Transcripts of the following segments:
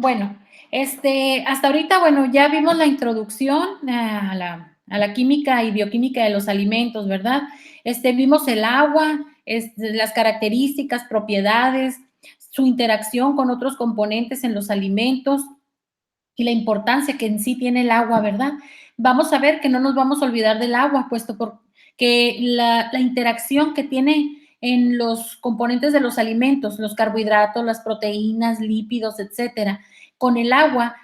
Bueno, hasta ahorita, bueno, ya vimos la introducción a la química y bioquímica de los alimentos, ¿verdad? Vimos el agua, las características, propiedades, su interacción con otros componentes en los alimentos y la importancia que en sí tiene el agua, ¿verdad? Vamos a ver que no nos vamos a olvidar del agua, puesto que la interacción que tiene en los componentes de los alimentos, los carbohidratos, las proteínas, lípidos, etcétera, con el agua,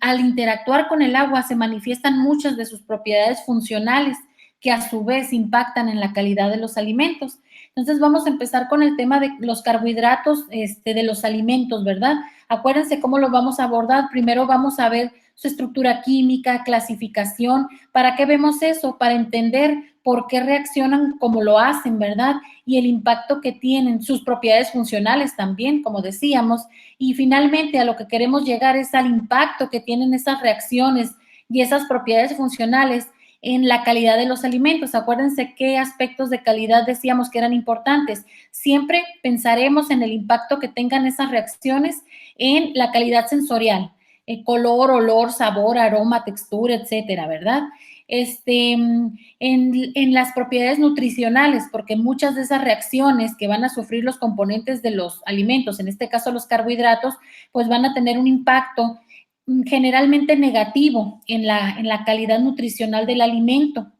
al interactuar con el agua se manifiestan muchas de sus propiedades funcionales que a su vez impactan en la calidad de los alimentos. Entonces vamos a empezar con el tema de los carbohidratos de los alimentos, ¿verdad? Acuérdense cómo lo vamos a abordar. Primero vamos a ver su estructura química, clasificación. ¿Para qué vemos eso? Para entender por qué reaccionan como lo hacen, ¿verdad? Y el impacto que tienen, sus propiedades funcionales también, como decíamos. Y finalmente a lo que queremos llegar es al impacto que tienen esas reacciones y esas propiedades funcionales en la calidad de los alimentos. Acuérdense qué aspectos de calidad decíamos que eran importantes. Siempre pensaremos en el impacto que tengan esas reacciones en la calidad sensorial, color, olor, sabor, aroma, textura, etcétera, ¿verdad? En las propiedades nutricionales, porque muchas de esas reacciones que van a sufrir los componentes de los alimentos, en este caso los carbohidratos, pues van a tener un impacto generalmente negativo en la calidad nutricional del alimento,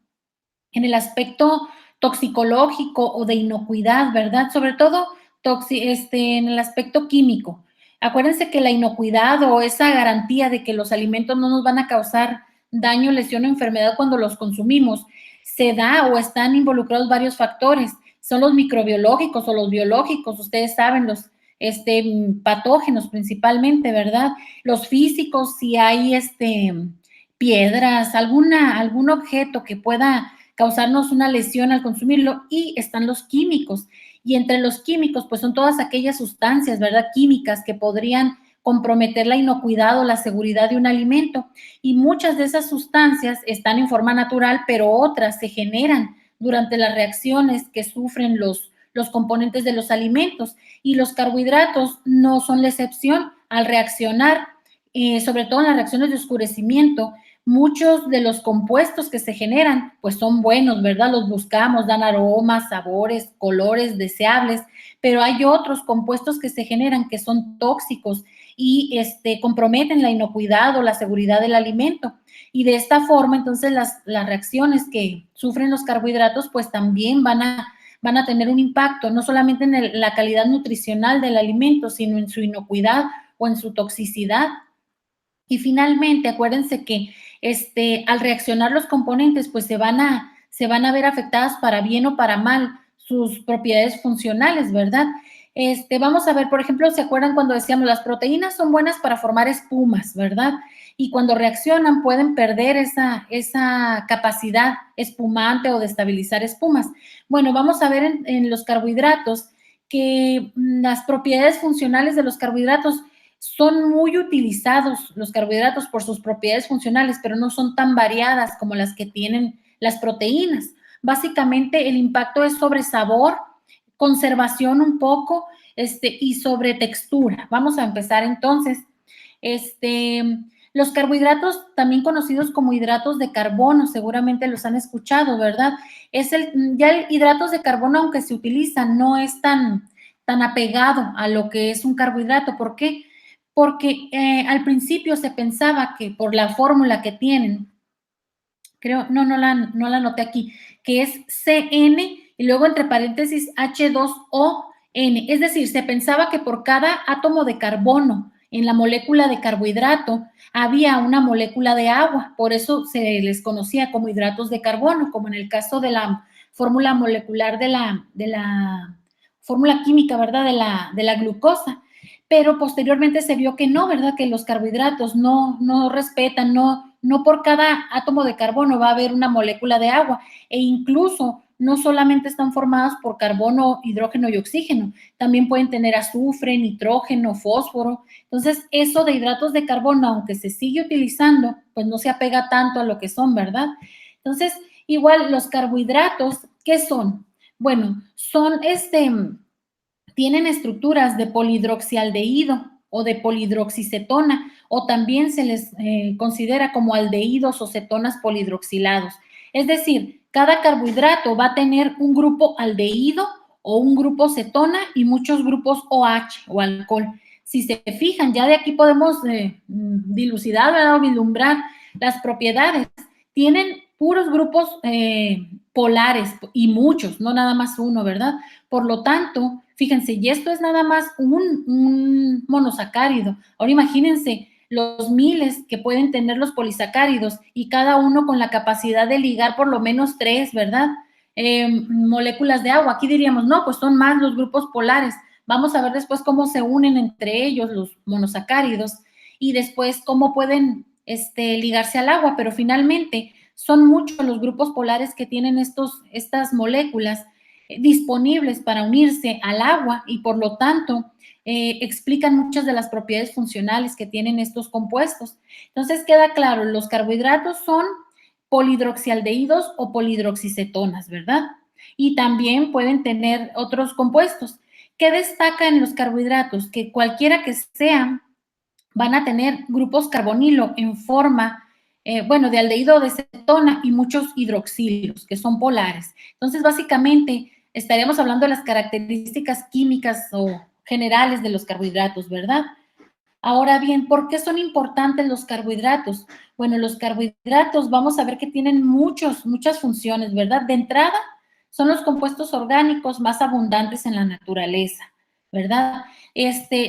en el aspecto toxicológico o de inocuidad, ¿verdad? Sobre todo en el aspecto químico. Acuérdense que la inocuidad o esa garantía de que los alimentos no nos van a causar daño, lesión o enfermedad cuando los consumimos, se da o están involucrados varios factores. Son los microbiológicos o los biológicos, ustedes saben, los patógenos principalmente, ¿verdad? Los físicos, si hay piedras, algún objeto que pueda causarnos una lesión al consumirlo, y están los químicos. Y entre los químicos, pues son todas aquellas sustancias, ¿verdad? Químicas que podrían comprometer la inocuidad o la seguridad de un alimento. Y muchas de esas sustancias están en forma natural, pero otras se generan durante las reacciones que sufren los componentes de los alimentos. Y los carbohidratos no son la excepción al reaccionar, sobre todo en las reacciones de oscurecimiento. Muchos de los compuestos que se generan, pues son buenos, ¿verdad? Los buscamos, dan aromas, sabores, colores deseables, pero hay otros compuestos que se generan que son tóxicos y comprometen la inocuidad o la seguridad del alimento. Y de esta forma, entonces, las reacciones que sufren los carbohidratos, pues también van a tener un impacto, no solamente en la calidad nutricional del alimento, sino en su inocuidad o en su toxicidad. Y finalmente, acuérdense que al reaccionar los componentes, pues se van a ver afectadas para bien o para mal sus propiedades funcionales, ¿verdad? Vamos a ver, por ejemplo, ¿se acuerdan cuando decíamos las proteínas son buenas para formar espumas, ¿verdad? Y cuando reaccionan pueden perder esa capacidad espumante o de estabilizar espumas. Bueno, vamos a ver en los carbohidratos que las propiedades funcionales de los carbohidratos son muy utilizados los carbohidratos por sus propiedades funcionales, pero no son tan variadas como las que tienen las proteínas. Básicamente el impacto es sobre sabor, conservación un poco, y sobre textura. Vamos a empezar entonces. Este, los carbohidratos, también conocidos como hidratos de carbono, seguramente los han escuchado, ¿verdad? Ya el hidratos de carbono, aunque se utilizan, no es tan apegado a lo que es un carbohidrato. ¿Por qué? Porque al principio se pensaba que por la fórmula que tienen, creo, no la anoté aquí, que es CN y luego entre paréntesis H2ON. Es decir, se pensaba que por cada átomo de carbono en la molécula de carbohidrato había una molécula de agua, por eso se les conocía como hidratos de carbono, como en el caso de la fórmula molecular de la fórmula química, ¿verdad? De la glucosa. Pero posteriormente se vio que no, ¿verdad? Que los carbohidratos no respetan, no por cada átomo de carbono va a haber una molécula de agua, e incluso no solamente están formados por carbono, hidrógeno y oxígeno, también pueden tener azufre, nitrógeno, fósforo. Entonces, eso de hidratos de carbono, aunque se sigue utilizando, pues no se apega tanto a lo que son, ¿verdad? Entonces, igual los carbohidratos, ¿qué son? Bueno, tienen estructuras de polihidroxialdehído o de polihidroxicetona, o también se les considera como aldehídos o cetonas polihidroxilados. Es decir, cada carbohidrato va a tener un grupo aldehído o un grupo cetona y muchos grupos OH o alcohol. Si se fijan, ya de aquí podemos dilucidar, ¿verdad? O vislumbrar las propiedades. Tienen puros grupos polares y muchos, no nada más uno, ¿verdad? Por lo tanto, fíjense, y esto es nada más un monosacárido. Ahora imagínense los miles que pueden tener los polisacáridos y cada uno con la capacidad de ligar por lo menos 3, ¿verdad? Moléculas de agua. Aquí diríamos, no, pues son más los grupos polares. Vamos a ver después cómo se unen entre ellos los monosacáridos y después cómo pueden ligarse al agua, pero finalmente son muchos los grupos polares que tienen estas moléculas disponibles para unirse al agua y por lo tanto explican muchas de las propiedades funcionales que tienen estos compuestos. Entonces queda claro, los carbohidratos son polihidroxialdehídos o polihidroxicetonas, ¿verdad? Y también pueden tener otros compuestos. ¿Qué destaca en los carbohidratos? Que cualquiera que sean, van a tener grupos carbonilo en forma, de aldehído de cetona y muchos hidroxilos, que son polares. Entonces, básicamente, estaríamos hablando de las características químicas o generales de los carbohidratos, ¿verdad? Ahora bien, ¿por qué son importantes los carbohidratos? Bueno, los carbohidratos vamos a ver que tienen muchas funciones, ¿verdad? De entrada, son los compuestos orgánicos más abundantes en la naturaleza, ¿verdad?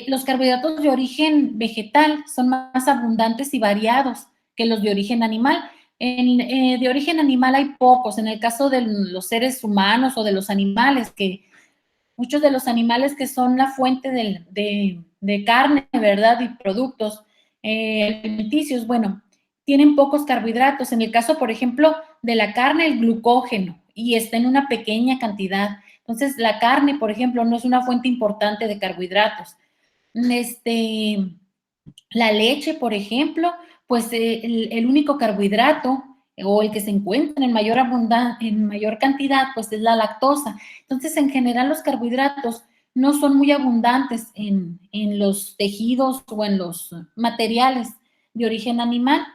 Los carbohidratos de origen vegetal son más abundantes y variados que los de origen animal. De origen animal hay pocos, en el caso de los seres humanos o de los animales, que muchos de los animales que son la fuente de carne, ¿verdad? Y productos alimenticios, bueno, tienen pocos carbohidratos. En el caso, por ejemplo, de la carne, el glucógeno, y está en una pequeña cantidad. Entonces, la carne, por ejemplo, no es una fuente importante de carbohidratos. La leche, por ejemplo, pues el único carbohidrato o el que se encuentra en mayor cantidad, pues es la lactosa. Entonces, en general, los carbohidratos no son muy abundantes en los tejidos o en los materiales de origen animal.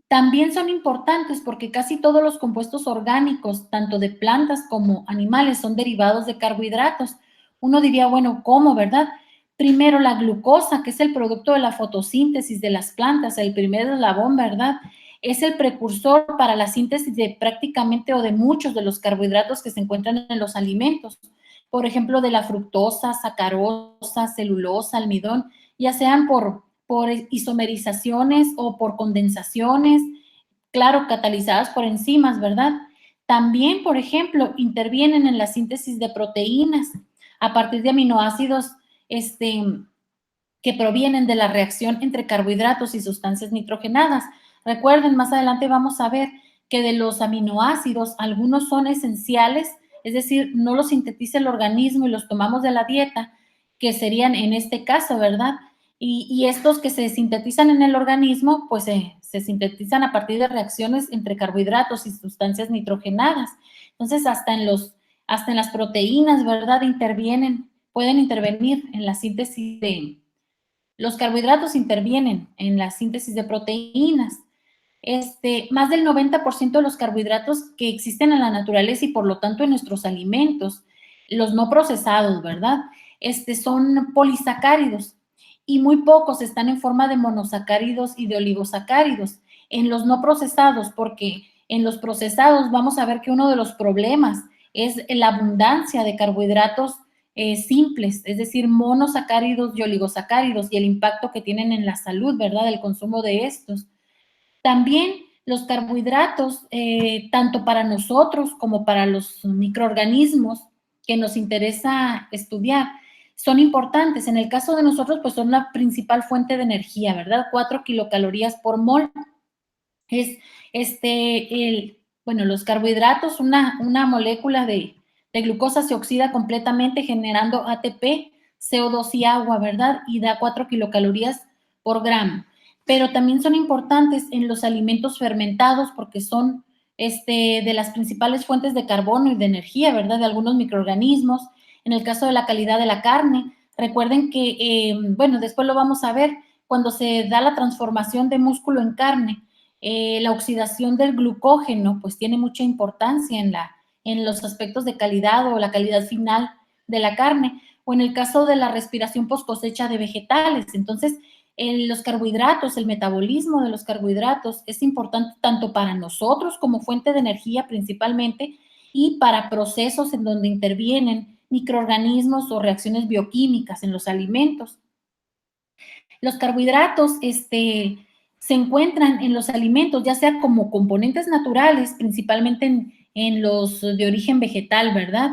También son importantes porque casi todos los compuestos orgánicos, tanto de plantas como animales, son derivados de carbohidratos. Uno diría, bueno, ¿cómo, verdad? Primero, la glucosa, que es el producto de la fotosíntesis de las plantas, el primer eslabón, ¿verdad? Es el precursor para la síntesis de prácticamente o de muchos de los carbohidratos que se encuentran en los alimentos. Por ejemplo, de la fructosa, sacarosa, celulosa, almidón, ya sean por isomerizaciones o por condensaciones, claro, catalizadas por enzimas, ¿verdad? También, por ejemplo, intervienen en la síntesis de proteínas a partir de aminoácidos que provienen de la reacción entre carbohidratos y sustancias nitrogenadas. Recuerden, más adelante vamos a ver que de los aminoácidos, algunos son esenciales, es decir, no los sintetiza el organismo y los tomamos de la dieta, que serían en este caso, ¿verdad? Y estos que se sintetizan en el organismo, pues se sintetizan a partir de reacciones entre carbohidratos y sustancias nitrogenadas. Entonces, hasta en las proteínas, ¿verdad? Pueden intervenir en la síntesis los carbohidratos intervienen en la síntesis de proteínas. Más del 90% de los carbohidratos que existen en la naturaleza y por lo tanto en nuestros alimentos, los no procesados, ¿verdad? Son polisacáridos y muy pocos están en forma de monosacáridos y de oligosacáridos. En los no procesados, porque en los procesados vamos a ver que uno de los problemas es la abundancia de carbohidratos simples, es decir, monosacáridos y oligosacáridos y el impacto que tienen en la salud, ¿verdad? El consumo de estos. También los carbohidratos, tanto para nosotros como para los microorganismos que nos interesa estudiar, son importantes. En el caso de nosotros, pues son la principal fuente de energía, ¿verdad? 4 kilocalorías por mol. Es los carbohidratos, una molécula de glucosa se oxida completamente generando ATP, CO2 y agua, ¿verdad? Y da 4 kilocalorías por gramo. Pero también son importantes en los alimentos fermentados porque son de las principales fuentes de carbono y de energía, ¿verdad? De algunos microorganismos. En el caso de la calidad de la carne, Recuerden que, bueno, después lo vamos a ver, cuando se da la transformación de músculo en carne, la oxidación del glucógeno, pues tiene mucha importancia en los aspectos de calidad o la calidad final de la carne, o en el caso de la respiración post cosecha de vegetales. Entonces, los carbohidratos, el metabolismo de los carbohidratos es importante tanto para nosotros como fuente de energía principalmente y para procesos en donde intervienen microorganismos o reacciones bioquímicas en los alimentos. Los carbohidratos se encuentran en los alimentos, ya sea como componentes naturales, principalmente en los de origen vegetal, ¿verdad?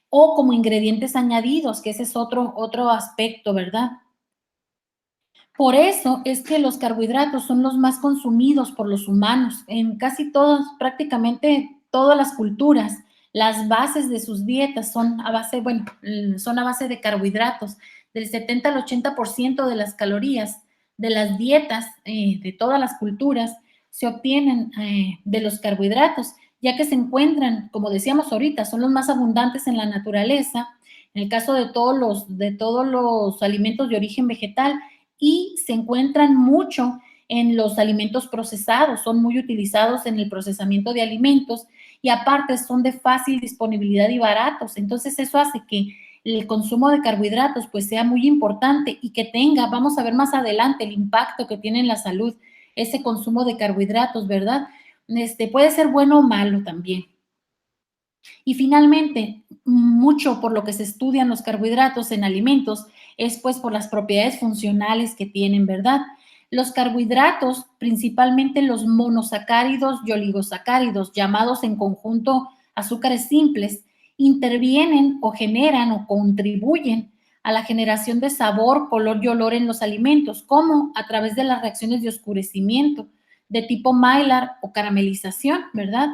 O como ingredientes añadidos, que ese es otro aspecto, ¿verdad? Por eso es que los carbohidratos son los más consumidos por los humanos. En casi todas, prácticamente todas las culturas, las bases de sus dietas son a base, bueno, son a base de carbohidratos. Del 70 al 80% de las calorías de las dietas de todas las culturas se obtienen de los carbohidratos, ya que se encuentran, como decíamos ahorita, son los más abundantes en la naturaleza, en el caso de todos los alimentos de origen vegetal, y se encuentran mucho en los alimentos procesados, son muy utilizados en el procesamiento de alimentos y aparte son de fácil disponibilidad y baratos. Entonces eso hace que el consumo de carbohidratos pues sea muy importante y que tenga, vamos a ver más adelante el impacto que tiene en la salud ese consumo de carbohidratos, ¿verdad? Puede ser bueno o malo también. Y finalmente, mucho por lo que se estudian los carbohidratos en alimentos es pues por las propiedades funcionales que tienen, ¿verdad? Los carbohidratos, principalmente los monosacáridos y oligosacáridos, llamados en conjunto azúcares simples, intervienen o generan o contribuyen a la generación de sabor, color y olor en los alimentos, como a través de las reacciones de oscurecimiento de tipo Maillard o caramelización, ¿verdad?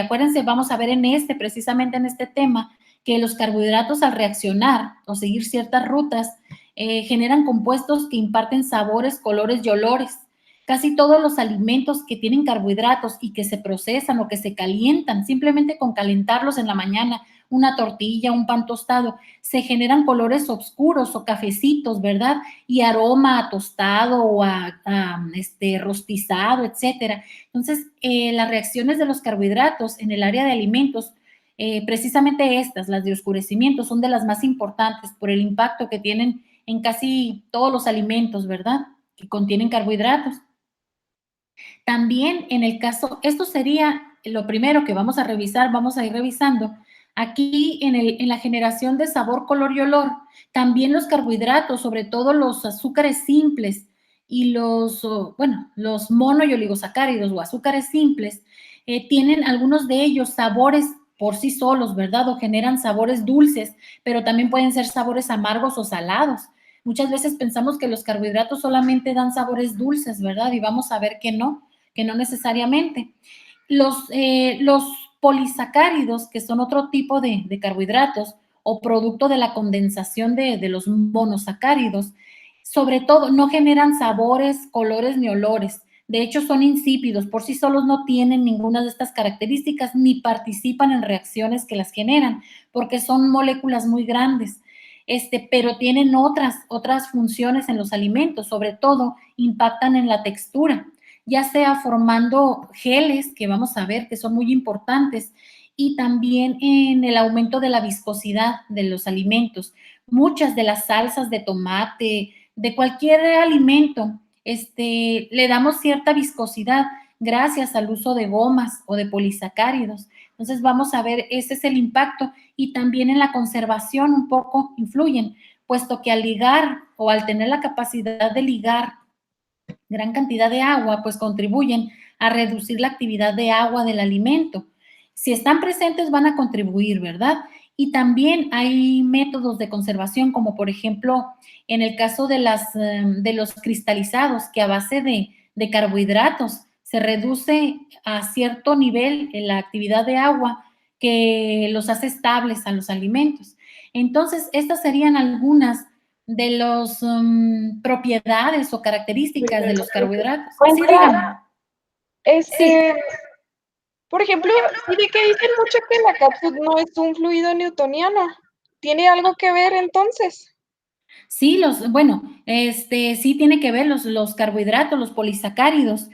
Acuérdense, vamos a ver precisamente en este tema, que los carbohidratos al reaccionar o seguir ciertas rutas generan compuestos que imparten sabores, colores y olores. Casi todos los alimentos que tienen carbohidratos y que se procesan o que se calientan, simplemente con calentarlos en la mañana, una tortilla, un pan tostado, se generan colores oscuros o cafecitos, ¿verdad? Y aroma a tostado o a rostizado, etcétera. Entonces, las reacciones de los carbohidratos en el área de alimentos, precisamente estas, las de oscurecimiento, son de las más importantes por el impacto que tienen en casi todos los alimentos, ¿verdad? Que contienen carbohidratos. También en el caso, esto sería lo primero que vamos a revisar, vamos a ir revisando. Aquí en la generación de sabor, color y olor, también los carbohidratos, sobre todo los azúcares simples y los mono y oligosacáridos o azúcares simples, tienen algunos de ellos sabores por sí solos, ¿verdad? O generan sabores dulces, pero también pueden ser sabores amargos o salados. Muchas veces pensamos que los carbohidratos solamente dan sabores dulces, ¿verdad? Y vamos a ver que no necesariamente. Los polisacáridos, que son otro tipo de carbohidratos o producto de la condensación de los monosacáridos, sobre todo no generan sabores, colores ni olores. De hecho, son insípidos, por sí solos no tienen ninguna de estas características ni participan en reacciones que las generan, porque son moléculas muy grandes. Pero tienen otras funciones en los alimentos, sobre todo impactan en la textura, ya sea formando geles, que vamos a ver que son muy importantes, y también en el aumento de la viscosidad de los alimentos. Muchas de las salsas de tomate, de cualquier alimento, le damos cierta viscosidad gracias al uso de gomas o de polisacáridos. Entonces vamos a ver, ese es el impacto y también en la conservación un poco influyen, puesto que al ligar o al tener la capacidad de ligar gran cantidad de agua, pues contribuyen a reducir la actividad de agua del alimento. Si están presentes van a contribuir, ¿verdad? Y también hay métodos de conservación, como por ejemplo en el caso de los cristalizados, que a base de carbohidratos se reduce a cierto nivel en la actividad de agua que los hace estables a los alimentos. Entonces, estas serían algunas de las propiedades o características de los carbohidratos. Sí, dígame. Sí, Este, por ejemplo, sí de que dicen mucho que la catsup no es un fluido newtoniano. ¿Tiene algo que ver entonces? Sí, sí tiene que ver los carbohidratos, los polisacáridos,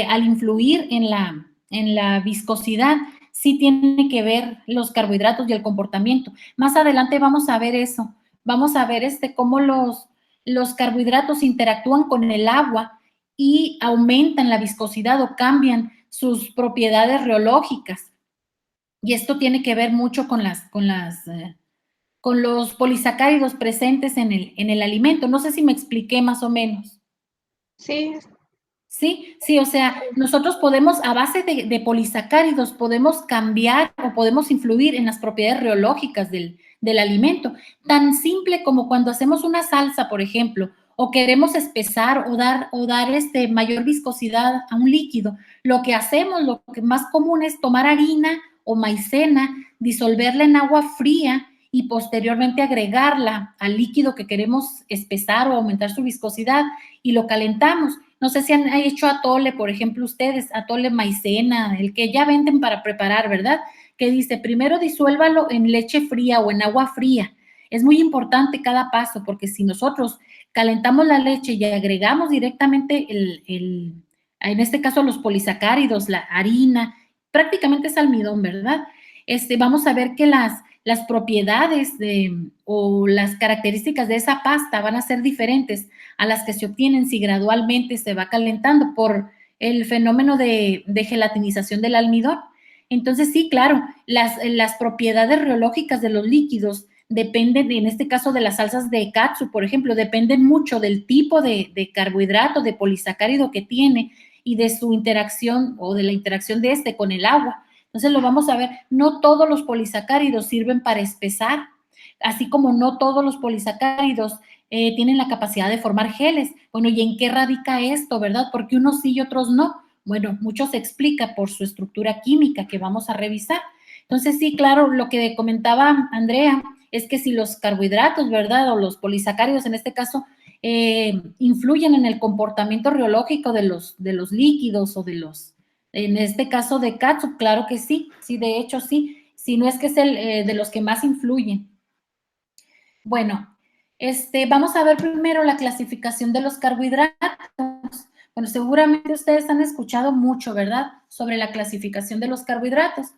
al influir en la viscosidad, sí tiene que ver los carbohidratos y el comportamiento. Más adelante vamos a ver eso, vamos a ver cómo los carbohidratos interactúan con el agua y aumentan la viscosidad o cambian sus propiedades reológicas. Y esto tiene que ver mucho con los polisacáridos presentes en el alimento. No sé si me expliqué más o menos. Sí, Sí, sí, o sea, nosotros podemos, a base de polisacáridos, podemos cambiar o podemos influir en las propiedades reológicas del alimento. Tan simple como cuando hacemos una salsa, por ejemplo, o queremos espesar o dar mayor viscosidad a un líquido. Lo que hacemos, lo que más común es tomar harina o maicena, disolverla en agua fría y posteriormente agregarla al líquido que queremos espesar o aumentar su viscosidad y lo calentamos. No sé si han hecho atole, por ejemplo, ustedes, atole maicena, el que ya venden para preparar, ¿verdad? Que dice, primero disuélvalo en leche fría o en agua fría. Es muy importante cada paso, porque si nosotros calentamos la leche y agregamos directamente en este caso los polisacáridos, la harina, prácticamente es almidón, ¿verdad? Vamos a ver que las propiedades o las características de esa pasta van a ser diferentes a las que se obtienen si gradualmente se va calentando por el fenómeno de gelatinización del almidón. Entonces, sí, claro, las propiedades reológicas de los líquidos dependen, en este caso de las salsas de katsu, por ejemplo, dependen mucho del tipo de carbohidrato, de polisacárido que tiene y de su interacción o de la interacción de con el agua. Entonces lo vamos a ver, no todos los polisacáridos sirven para espesar, así como no todos los polisacáridos tienen la capacidad de formar geles. Bueno, ¿y en qué radica esto, verdad? Porque unos sí y otros no. Bueno, mucho se explica por su estructura química que vamos a revisar. Entonces, sí, claro, lo que comentaba Andrea es que si los carbohidratos, ¿verdad? O los polisacáridos en este caso, influyen en el comportamiento reológico de los líquidos o en este caso de catsup, claro que sí, sí, de hecho sí, si no es que es de los que más influyen. Bueno, vamos a ver primero la clasificación de los carbohidratos. Bueno, seguramente ustedes han escuchado mucho, ¿verdad? Sobre la clasificación de los carbohidratos.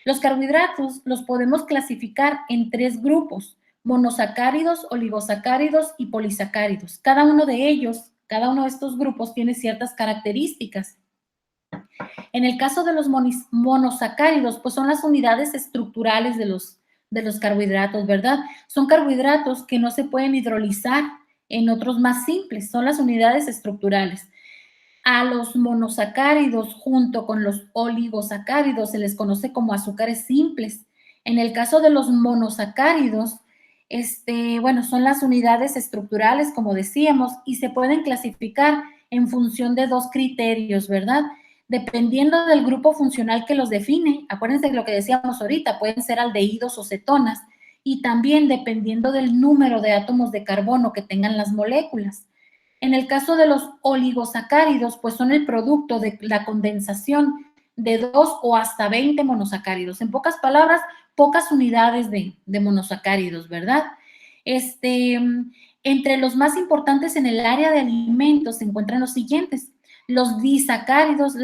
Los carbohidratos los podemos clasificar en 3 grupos: monosacáridos, oligosacáridos y polisacáridos. Cada uno de ellos, cada uno de estos grupos tiene ciertas características. En el caso de los monosacáridos, pues son las unidades estructurales de los carbohidratos, ¿verdad? Son carbohidratos que no se pueden hidrolizar en otros más simples, son las unidades estructurales. A los monosacáridos junto con los oligosacáridos se les conoce como azúcares simples. En el caso de los monosacáridos, bueno, son las unidades estructurales, como decíamos, y se pueden clasificar en función de 2 criterios, ¿verdad? Dependiendo del grupo funcional que los define, acuérdense de lo que decíamos ahorita, pueden ser aldehídos o cetonas, y también dependiendo del número de átomos de carbono que tengan las moléculas. En el caso de los oligosacáridos, pues son el producto de la condensación de 2 o hasta 20 monosacáridos. En pocas palabras, pocas unidades de monosacáridos, ¿verdad? Entre los más importantes en el área de alimentos se encuentran los siguientes: los disacáridos,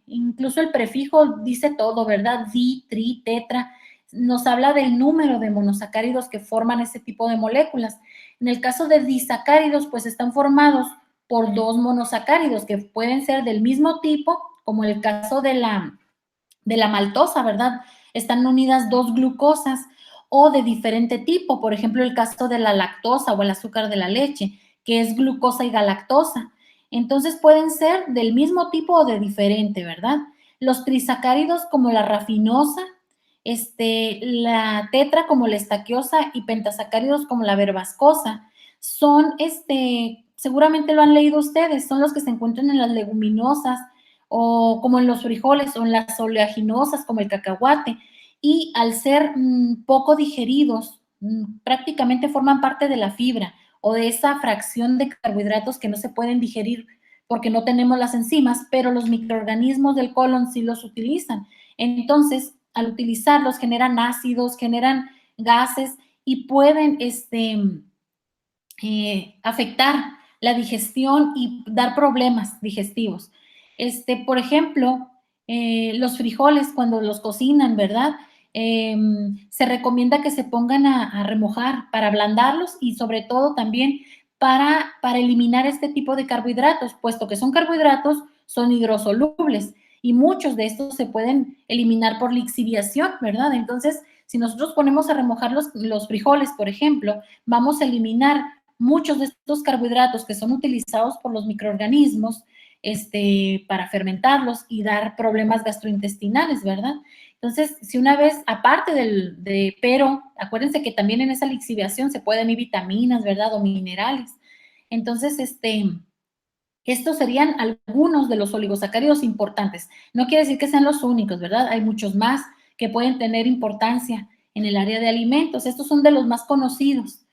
incluso el prefijo dice todo, ¿verdad? Di, tri, tetra, nos habla del número de monosacáridos que forman ese tipo de moléculas. En el caso de disacáridos, pues están formados por 2 monosacáridos que pueden ser del mismo tipo, como el caso de la maltosa, ¿verdad? Están unidas 2 glucosas, o de diferente tipo, por ejemplo, el caso de la lactosa o el azúcar de la leche, que es glucosa y galactosa. Entonces pueden ser del mismo tipo o de diferente, ¿verdad? Los trisacáridos como la rafinosa, la tetra como la estaquiosa y pentasacáridos como la verbascosa. Son, seguramente lo han leído ustedes, son los que se encuentran en las leguminosas o como en los frijoles o en las oleaginosas como el cacahuate, y al ser poco digeridos, prácticamente forman parte de la fibra o de esa fracción de carbohidratos que no se pueden digerir porque no tenemos las enzimas, pero los microorganismos del colon sí los utilizan. Entonces, al utilizarlos generan ácidos, generan gases y pueden afectar la digestión y dar problemas digestivos. Por ejemplo, los frijoles cuando los cocinan, ¿verdad? Se recomienda que se pongan a remojar para ablandarlos y sobre todo también para eliminar este tipo de carbohidratos, puesto que son carbohidratos, son hidrosolubles y muchos de estos se pueden eliminar por lixiviación, ¿verdad? Entonces, si nosotros ponemos a remojar los frijoles, por ejemplo, vamos a eliminar muchos de estos carbohidratos que son utilizados por los microorganismos para fermentarlos y dar problemas gastrointestinales, ¿verdad? Entonces, si una vez, aparte pero acuérdense que también en esa lixiviación se pueden ir vitaminas, ¿verdad? O minerales. Entonces, estos serían algunos de los oligosacáridos importantes. No quiere decir que sean los únicos, ¿verdad? Hay muchos más que pueden tener importancia en el área de alimentos. Estos son de los más conocidos.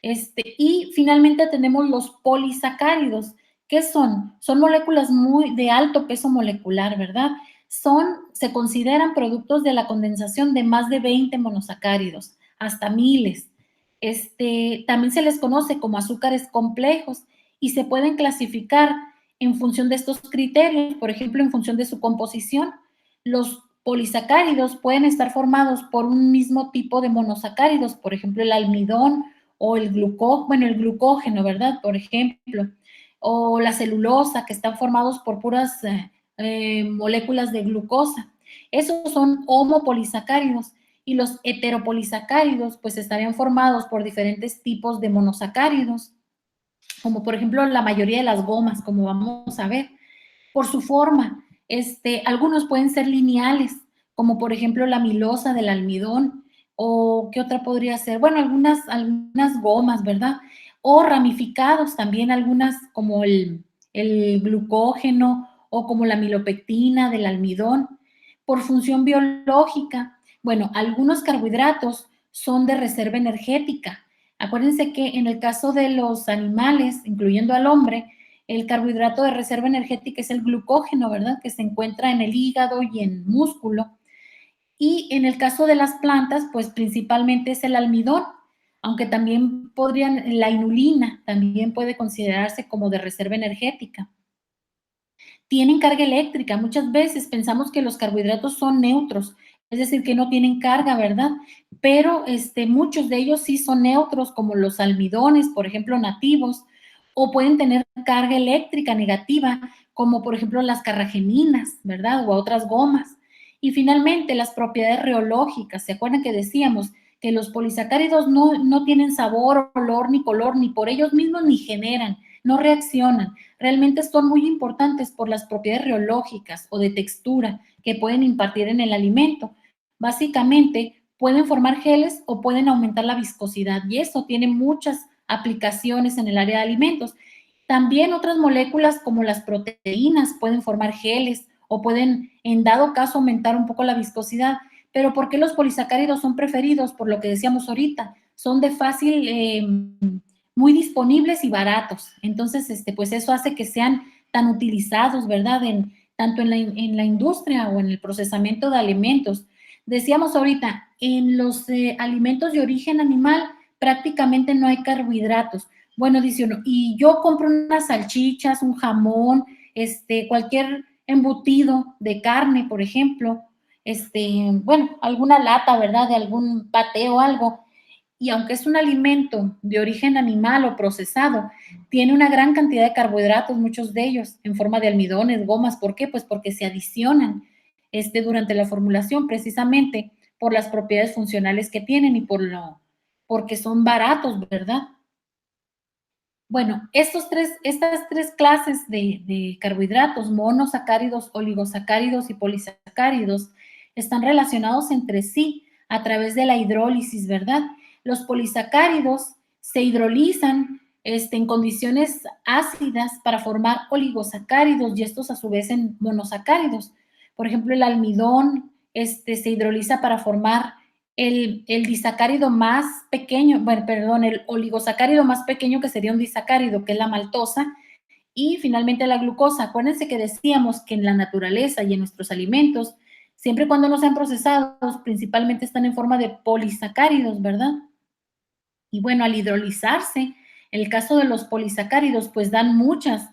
Y finalmente tenemos los polisacáridos. ¿Qué son? Son moléculas de alto peso molecular, ¿verdad? Se consideran productos de la condensación de más de 20 monosacáridos, hasta miles. También se les conoce como azúcares complejos y se pueden clasificar en función de estos criterios, por ejemplo, en función de su composición. Los polisacáridos pueden estar formados por un mismo tipo de monosacáridos, por ejemplo, el almidón o el glucógeno, ¿verdad? Por ejemplo, o la celulosa, que están formados por puras moléculas de glucosa. Esos son homopolisacáridos y los heteropolisacáridos pues estarían formados por diferentes tipos de monosacáridos, como por ejemplo la mayoría de las gomas, como vamos a ver, por su forma. Algunos pueden ser lineales, como por ejemplo la amilosa del almidón, o qué otra podría ser, bueno, algunas gomas, ¿verdad? O ramificados también, algunas como el glucógeno o como la amilopectina del almidón. Por función biológica, bueno, algunos carbohidratos son de reserva energética. Acuérdense que en el caso de los animales, incluyendo al hombre, el carbohidrato de reserva energética es el glucógeno, ¿verdad? Que se encuentra en el hígado y en músculo. Y en el caso de las plantas, pues principalmente es el almidón, aunque también la inulina también puede considerarse como de reserva energética. Tienen carga eléctrica. Muchas veces pensamos que los carbohidratos son neutros, es decir, que no tienen carga, ¿verdad? Pero muchos de ellos sí son neutros, como los almidones, por ejemplo, nativos, o pueden tener carga eléctrica negativa, como por ejemplo las carrageninas, ¿verdad? O otras gomas. Y finalmente, las propiedades reológicas. ¿Se acuerdan que decíamos que los polisacáridos no tienen sabor, olor, ni color, ni por ellos mismos ni generan, no reaccionan? Realmente son muy importantes por las propiedades reológicas o de textura que pueden impartir en el alimento. Básicamente, pueden formar geles o pueden aumentar la viscosidad y eso tiene muchas aplicaciones en el área de alimentos. También otras moléculas como las proteínas pueden formar geles o pueden, en dado caso, aumentar un poco la viscosidad. Pero ¿por qué los polisacáridos son preferidos? Por lo que decíamos ahorita, son de fácil, muy disponibles y baratos. Entonces, pues eso hace que sean tan utilizados, ¿verdad? Tanto en la industria o en el procesamiento de alimentos. Decíamos ahorita, en los alimentos de origen animal prácticamente no hay carbohidratos. Bueno, dice uno, y yo compro unas salchichas, un jamón, cualquier embutido de carne, por ejemplo, bueno, alguna lata, ¿verdad? De algún pateo o algo, y aunque es un alimento de origen animal o procesado, tiene una gran cantidad de carbohidratos, muchos de ellos en forma de almidones, gomas. ¿Por qué? Pues porque se adicionan durante la formulación precisamente por las propiedades funcionales que tienen y porque son baratos, ¿verdad? Bueno, estas tres clases de carbohidratos, monosacáridos, oligosacáridos y polisacáridos, están relacionados entre sí a través de la hidrólisis, ¿verdad? Los polisacáridos se hidrolizan en condiciones ácidas para formar oligosacáridos y estos a su vez en monosacáridos. Por ejemplo, el almidón se hidroliza para formar el disacárido más pequeño, bueno, perdón, el oligosacárido más pequeño que sería un disacárido, que es la maltosa, y finalmente la glucosa. Acuérdense que decíamos que en la naturaleza y en nuestros alimentos, siempre y cuando no sean procesados, principalmente están en forma de polisacáridos, ¿verdad? Y bueno, al hidrolizarse, el caso de los polisacáridos, pues dan muchas,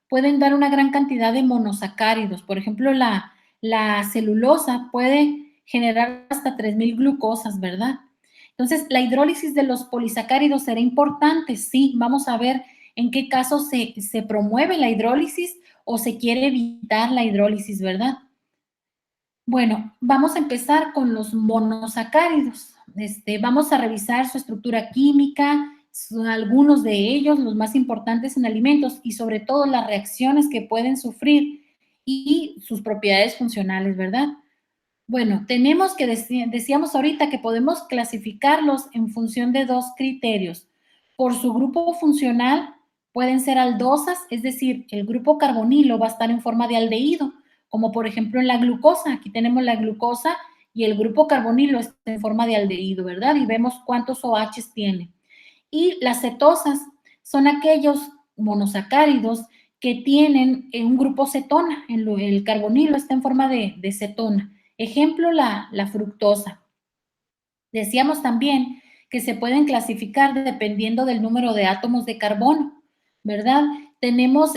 pueden dar una gran cantidad de monosacáridos. Por ejemplo, la celulosa puede generar hasta 3000 glucosas, ¿verdad? Entonces, la hidrólisis de los polisacáridos será importante, sí. Vamos a ver en qué caso se promueve la hidrólisis o se quiere evitar la hidrólisis, ¿verdad? Bueno, vamos a empezar con los monosacáridos. Vamos a revisar su estructura química, algunos de ellos, los más importantes en alimentos, y sobre todo las reacciones que pueden sufrir y sus propiedades funcionales, ¿verdad? Bueno, tenemos que, decíamos ahorita que podemos clasificarlos en función de dos criterios. Por su grupo funcional pueden ser aldosas, es decir, el grupo carbonilo va a estar en forma de aldehído, como por ejemplo en la glucosa. Aquí tenemos la glucosa y el grupo carbonilo está en forma de aldehído, ¿verdad? Y vemos cuántos OHs tiene. Y las cetosas son aquellos monosacáridos que tienen un grupo cetona, el carbonilo está en forma de cetona. Ejemplo, la fructosa. Decíamos también que se pueden clasificar dependiendo del número de átomos de carbono, ¿verdad? Tenemos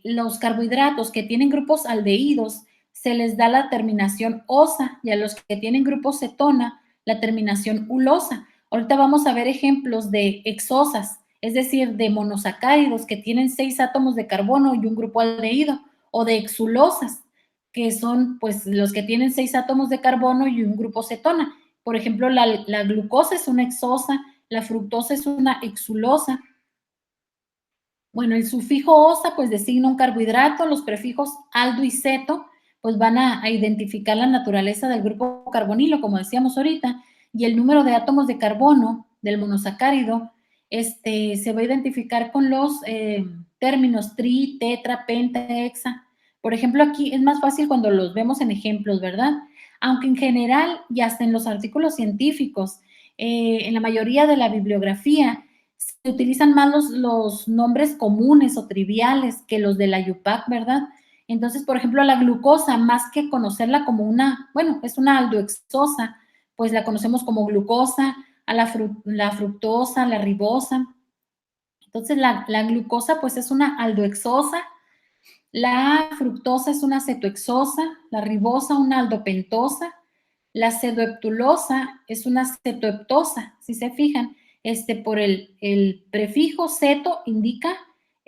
los carbohidratos que tienen grupos aldehídos, se les da la terminación osa, y a los que tienen grupo cetona, la terminación ulosa. Ahorita vamos a ver ejemplos de hexosas, es decir, de monosacáridos que tienen 6 átomos de carbono y un grupo aldehído, o de hexulosas, que son pues los que tienen 6 átomos de carbono y un grupo cetona. Por ejemplo, la glucosa es una hexosa, la fructosa es una hexulosa. Bueno, el sufijo osa pues designa un carbohidrato, los prefijos aldo y ceto pues van a identificar la naturaleza del grupo carbonilo, como decíamos ahorita, y el número de átomos de carbono del monosacárido se va a identificar con los términos tri, tetra, penta, hexa. Por ejemplo, aquí es más fácil cuando los vemos en ejemplos, ¿verdad? Aunque en general y hasta en los artículos científicos, en la mayoría de la bibliografía, se utilizan más los nombres comunes o triviales que los de la IUPAC, ¿verdad? Entonces, por ejemplo, la glucosa, más que conocerla como bueno, es una aldohexosa, pues la conocemos como glucosa, a la fructosa, la ribosa. Entonces, la glucosa, pues es una aldohexosa, la fructosa es una cetohexosa, la ribosa una aldopentosa, la cedoheptulosa es una cetoheptosa, si se fijan, por el prefijo ceto indica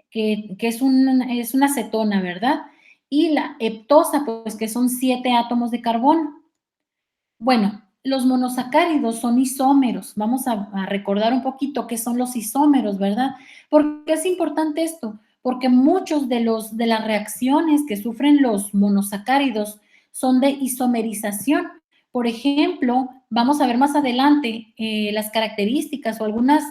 que es una cetona, ¿verdad? Y la heptosa, pues que son 7 átomos de carbono. Bueno, los monosacáridos son isómeros. Vamos a recordar un poquito qué son los isómeros, ¿verdad? ¿Por qué es importante esto? Porque muchos de las reacciones que sufren los monosacáridos son de isomerización. Por ejemplo, vamos a ver más adelante las características o algunas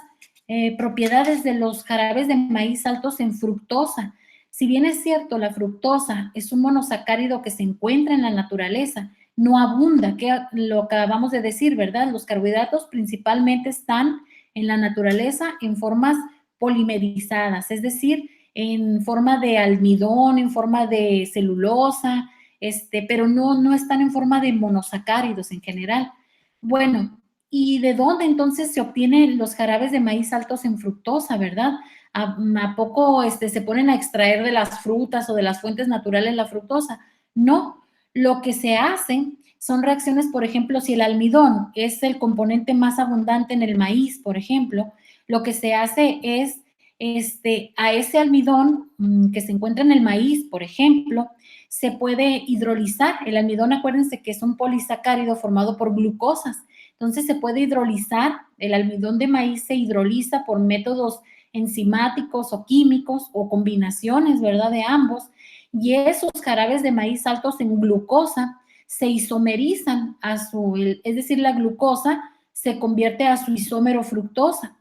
propiedades de los jarabes de maíz altos en fructosa. Si bien es cierto, la fructosa es un monosacárido que se encuentra en la naturaleza, no abunda, que lo acabamos de decir, ¿verdad? Los carbohidratos principalmente están en la naturaleza en formas polimerizadas, es decir, en forma de almidón, en forma de celulosa, pero no están en forma de monosacáridos en general. Bueno, ¿y de dónde entonces se obtienen los jarabes de maíz altos en fructosa, verdad? ¿A poco se ponen a extraer de las frutas o de las fuentes naturales la fructosa? No, lo que se hace son reacciones, por ejemplo, si el almidón es el componente más abundante en el maíz, por ejemplo, lo que se hace es a ese almidón que se encuentra en el maíz, por ejemplo, se puede hidrolizar. El almidón, acuérdense que es un polisacárido formado por glucosas. Entonces se puede hidrolizar, el almidón de maíz se hidroliza por métodos enzimáticos o químicos o combinaciones, ¿verdad?, de ambos, y esos jarabes de maíz altos en glucosa se isomerizan es decir, la glucosa se convierte a su isómero fructosa.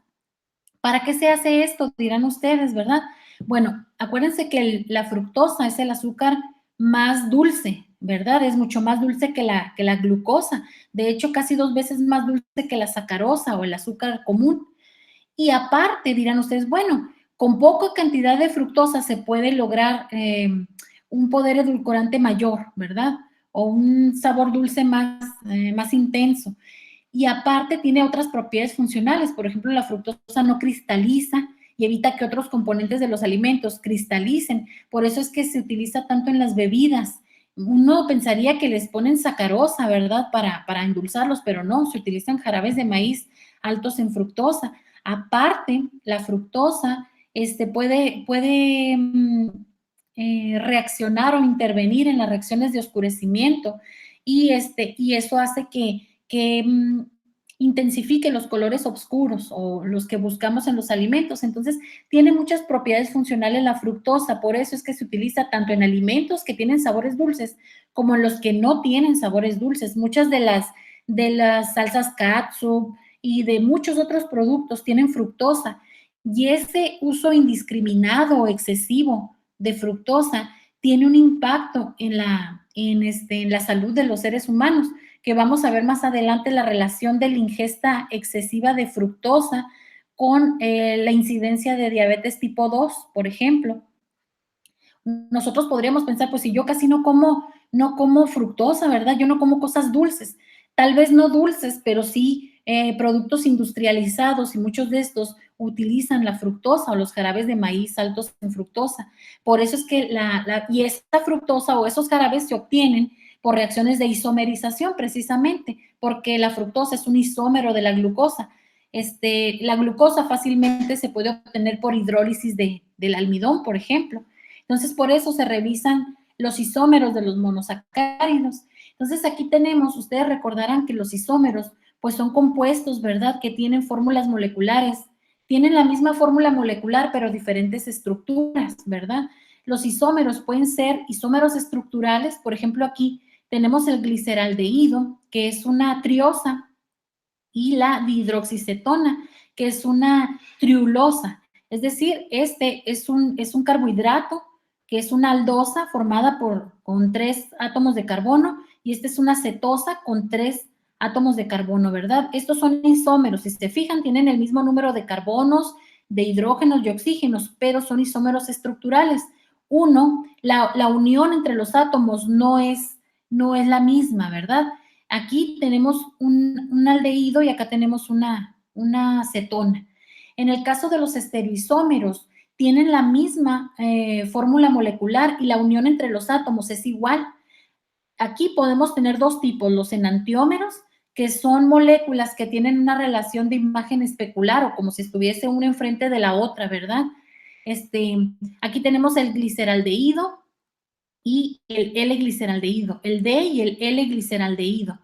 ¿Para qué se hace esto? Dirán ustedes, ¿verdad? Bueno, acuérdense que la fructosa es el azúcar más dulce, ¿verdad? Es mucho más dulce que la glucosa. De hecho, casi 2 veces más dulce que la sacarosa o el azúcar común. Y aparte, dirán ustedes, bueno, con poca cantidad de fructosa se puede lograr un poder edulcorante mayor, ¿verdad? O un sabor dulce más intenso. y aparte tiene otras propiedades funcionales. Por ejemplo, la fructosa no cristaliza y evita que otros componentes de los alimentos cristalicen. Por eso es que se utiliza tanto en las bebidas. Uno pensaría que les ponen sacarosa, ¿verdad? Para endulzarlos, pero no, se utilizan jarabes de maíz altos en fructosa. Aparte, la fructosa puede reaccionar o intervenir en las reacciones de oscurecimiento y eso hace que intensifique los colores oscuros o los que buscamos en los alimentos. Entonces, tiene muchas propiedades funcionales la fructosa, por eso es que se utiliza tanto en alimentos que tienen sabores dulces como en los que no tienen sabores dulces. Muchas de las salsas catsup y de muchos otros productos tienen fructosa y ese uso indiscriminado o excesivo de fructosa tiene un impacto en la salud de los seres humanos, que vamos a ver más adelante la relación de la ingesta excesiva de fructosa con la incidencia de diabetes tipo 2, por ejemplo. Nosotros podríamos pensar, pues si yo casi no como fructosa, ¿verdad? Yo no como cosas dulces. Tal vez no dulces, pero sí productos industrializados y muchos de estos utilizan la fructosa o los jarabes de maíz altos en fructosa. Por eso es que y esta fructosa o esos jarabes se obtienen por reacciones de isomerización precisamente, porque la fructosa es un isómero de la glucosa. La glucosa fácilmente se puede obtener por hidrólisis del almidón, por ejemplo. Entonces, por eso se revisan los isómeros de los monosacáridos. Entonces, aquí tenemos, ustedes recordarán que los isómeros, pues son compuestos, ¿verdad?, que tienen fórmulas moleculares. Tienen la misma fórmula molecular, pero diferentes estructuras, ¿verdad? Los isómeros pueden ser isómeros estructurales, por ejemplo, aquí tenemos el gliceraldehído, que es una triosa, y la dihidroxicetona, que es una triulosa. Es decir, este es un carbohidrato que es una aldosa formada con 3 átomos de carbono y esta es una cetosa con 3 átomos de carbono, ¿verdad? Estos son isómeros, si se fijan, tienen el mismo número de carbonos, de hidrógenos y oxígenos, pero son isómeros estructurales. La unión entre los átomos no es la misma, ¿verdad? Aquí tenemos un aldehído y acá tenemos una cetona. En el caso de los estereoisómeros, tienen la misma fórmula molecular y la unión entre los átomos es igual. Aquí podemos tener dos tipos, los enantiómeros, que son moléculas que tienen una relación de imagen especular o como si estuviese una enfrente de la otra, ¿verdad? Aquí tenemos el gliceraldehído y el L-gliceraldehído, el D y el L-gliceraldehído.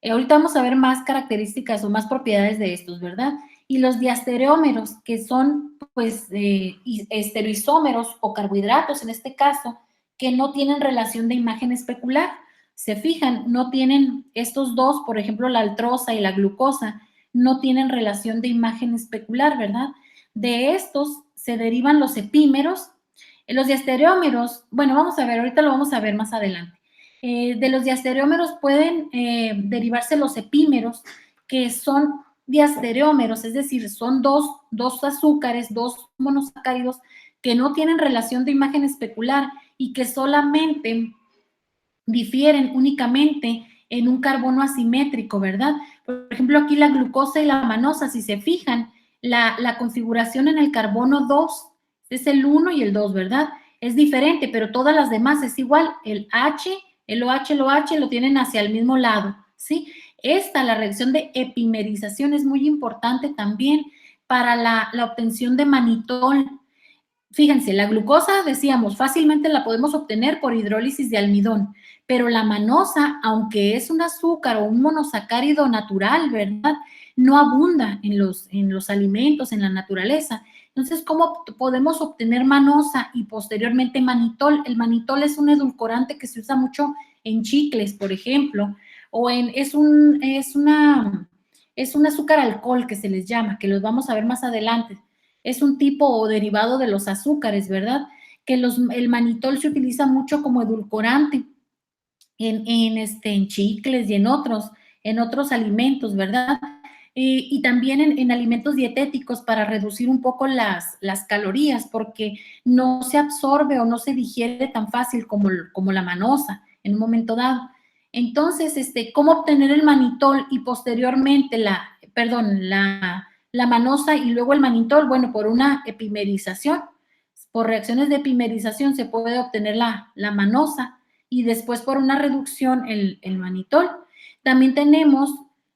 Ahorita vamos a ver más características o más propiedades de estos, ¿verdad? Y los diastereómeros, que son, pues, estereoisómeros o carbohidratos, en este caso, que no tienen relación de imagen especular. Se fijan, no tienen estos dos, por ejemplo, la altrosa y la glucosa, no tienen relación de imagen especular, ¿verdad? De estos se derivan los epímeros. Los diastereómeros, bueno, vamos a ver, ahorita lo vamos a ver más adelante. De los diastereómeros pueden derivarse los epímeros, que son diastereómeros, es decir, son dos azúcares, dos monosacáridos que no tienen relación de imagen especular y que solamente difieren únicamente en un carbono asimétrico, ¿verdad? Por ejemplo, aquí la glucosa y la manosa, si se fijan, la configuración en el carbono 2 es el 1 y el 2, ¿verdad? Es diferente, pero todas las demás es igual. El H, el OH lo tienen hacia el mismo lado, ¿sí? La reacción de epimerización es muy importante también para la obtención de manitol. Fíjense, la glucosa, decíamos, fácilmente la podemos obtener por hidrólisis de almidón, pero la manosa, aunque es un azúcar o un monosacárido natural, ¿verdad? No abunda en los alimentos, en la naturaleza. Entonces, ¿cómo podemos obtener manosa y posteriormente manitol? El manitol es un edulcorante que se usa mucho en chicles, por ejemplo, o es un azúcar alcohol que se les llama, que los vamos a ver más adelante. Es un tipo o derivado de los azúcares, ¿verdad? Que el manitol se utiliza mucho como edulcorante en chicles y en otros alimentos, ¿verdad? Y también en alimentos dietéticos para reducir un poco las calorías, porque no se absorbe o no se digiere tan fácil como la manosa en un momento dado. Entonces, ¿cómo obtener el manitol y posteriormente la manosa y luego el manitol? Bueno, por una epimerización. Por reacciones de epimerización se puede obtener la manosa y después por una reducción el manitol. También tenemos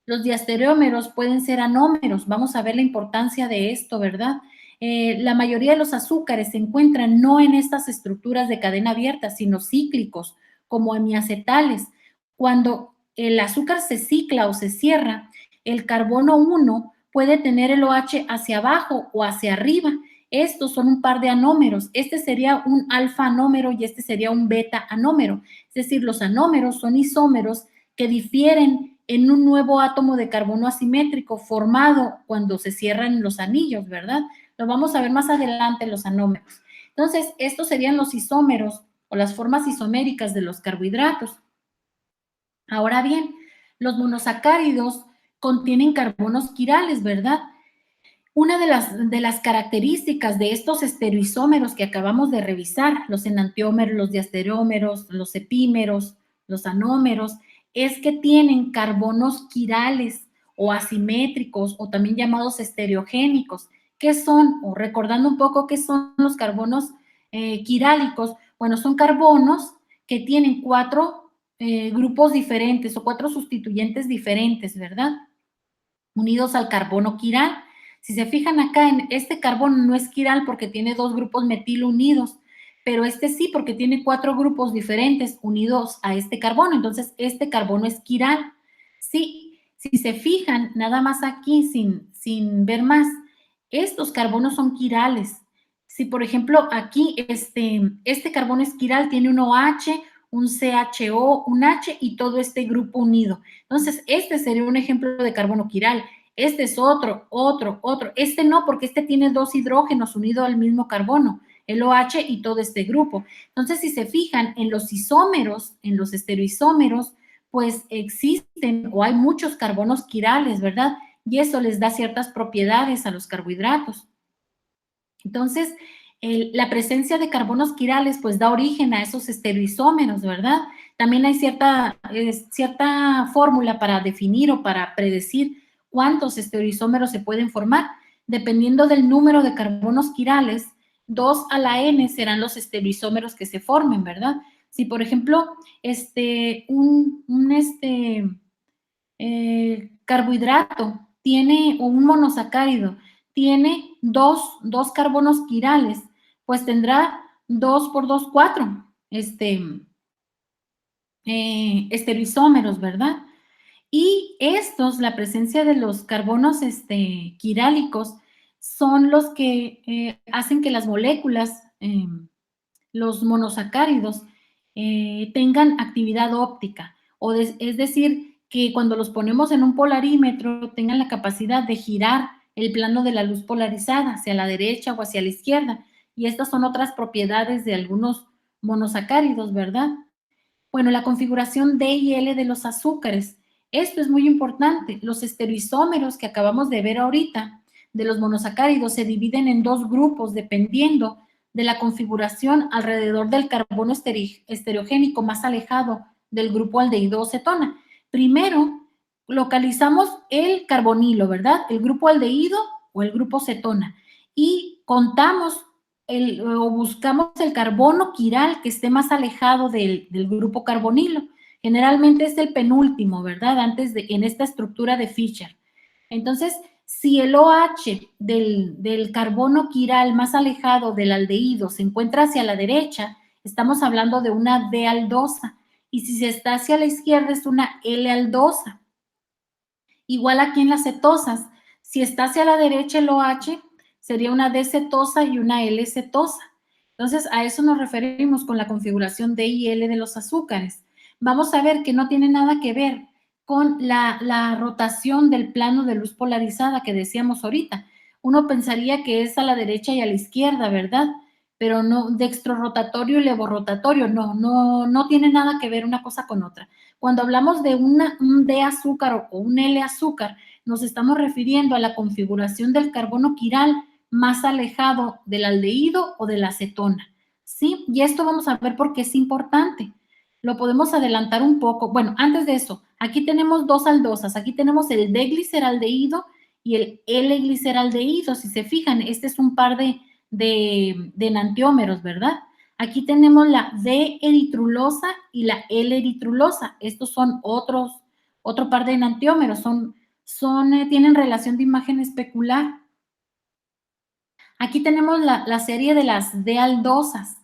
los diastereómeros, pueden ser anómeros. Vamos a ver la importancia de esto, ¿verdad? La mayoría de los azúcares se encuentran no en estas estructuras de cadena abierta, sino cíclicos, como hemiacetales. Cuando el azúcar se cicla o se cierra, el carbono 1 puede tener el OH hacia abajo o hacia arriba. Estos son un par de anómeros. Este sería un alfa anómero y este sería un beta anómero. Es decir, los anómeros son isómeros que difieren en un nuevo átomo de carbono asimétrico formado cuando se cierran los anillos, ¿verdad? Lo vamos a ver más adelante, los anómeros. Entonces, estos serían los isómeros o las formas isoméricas de los carbohidratos. Ahora bien, los monosacáridos contienen carbonos quirales, ¿verdad? Una de las características de estos estereoisómeros que acabamos de revisar, los enantiómeros, los diastereómeros, los epímeros, los anómeros, es que tienen carbonos quirales o asimétricos o también llamados estereogénicos. ¿Qué son? O recordando un poco qué son los carbonos quirálicos. Bueno, son carbonos que tienen cuatro grupos diferentes o cuatro sustituyentes diferentes, ¿verdad? Unidos al carbono quiral. Si se fijan acá, en este carbono no es quiral porque tiene dos grupos metilo unidos, pero este sí porque tiene cuatro grupos diferentes unidos a este carbono. Entonces, este carbono es quiral. Sí, si se fijan, nada más aquí, sin ver más, estos carbonos son quirales. Si, por ejemplo, aquí este carbono es quiral, tiene un OH, un CHO, un H y todo este grupo unido. Entonces, este sería un ejemplo de carbono quiral. Este es otro. Este no, porque este tiene dos hidrógenos unidos al mismo carbono, el OH y todo este grupo. Entonces, si se fijan en los isómeros, en los estereoisómeros, pues existen o hay muchos carbonos quirales, ¿verdad? Y eso les da ciertas propiedades a los carbohidratos. Entonces, la presencia de carbonos quirales pues da origen a esos estereoisómeros, ¿verdad? También hay cierta fórmula para definir o para predecir cuántos estereoisómeros se pueden formar. Dependiendo del número de carbonos quirales, 2 a la n serán los estereoisómeros que se formen, ¿verdad? Si, por ejemplo, carbohidrato tiene, o un monosacárido, tiene dos carbonos quirales, pues tendrá 2 por 2, 4 estereoisómeros, ¿verdad? Y estos, la presencia de los carbonos quirálicos, son los que hacen que las moléculas, los monosacáridos, tengan actividad óptica, es decir, que cuando los ponemos en un polarímetro tengan la capacidad de girar el plano de la luz polarizada hacia la derecha o hacia la izquierda. Y estas son otras propiedades de algunos monosacáridos, ¿verdad? Bueno, la configuración D y L de los azúcares. Esto es muy importante. Los estereoisómeros que acabamos de ver ahorita de los monosacáridos se dividen en dos grupos dependiendo de la configuración alrededor del carbono estereogénico más alejado del grupo aldehído o cetona. Primero, localizamos el carbonilo, ¿verdad? El grupo aldehído o el grupo cetona. Y contamos o buscamos el carbono quiral que esté más alejado del grupo carbonilo. Generalmente es el penúltimo, ¿verdad? En esta estructura de Fischer. Entonces, si el OH del carbono quiral más alejado del aldehído se encuentra hacia la derecha, estamos hablando de una D-aldosa. Y si se está hacia la izquierda es una L-aldosa. Igual aquí en las cetosas, si está hacia la derecha el OH, sería una D-cetosa y una L-cetosa. Entonces, a eso nos referimos con la configuración D y L de los azúcares. Vamos a ver que no tiene nada que ver con la rotación del plano de luz polarizada que decíamos ahorita. Uno pensaría que es a la derecha y a la izquierda, ¿verdad? Pero no, dextrorotatorio y levorotatorio, no tiene nada que ver una cosa con otra. Cuando hablamos de un D azúcar o un L azúcar, nos estamos refiriendo a la configuración del carbono quiral más alejado del aldehído o de la cetona, ¿sí? Y esto vamos a ver por qué es importante. lo podemos adelantar un poco. Bueno, antes de eso, aquí tenemos dos aldosas. Aquí tenemos el D-gliceraldehído y el L-gliceraldehído. Si se fijan, este es un par de enantiómeros, ¿verdad? Aquí tenemos la D-eritrulosa y la L-eritrulosa. Estos son otro par de enantiómeros. Tienen relación de imagen especular. Aquí tenemos la serie de las D-aldosas.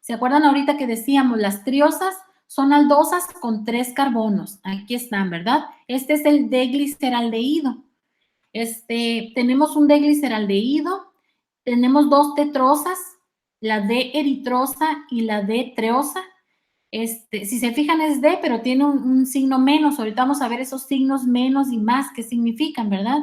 ¿Se acuerdan ahorita que decíamos las triosas son aldosas con 3 carbonos? Aquí están, ¿verdad? Este es el D-gliceraldehído. Tenemos un D-gliceraldehído, tenemos dos tetrosas, la D-eritrosa y la D-treosa. Si se fijan es D, pero tiene un signo menos. Ahorita vamos a ver esos signos menos y más, qué significan, ¿verdad?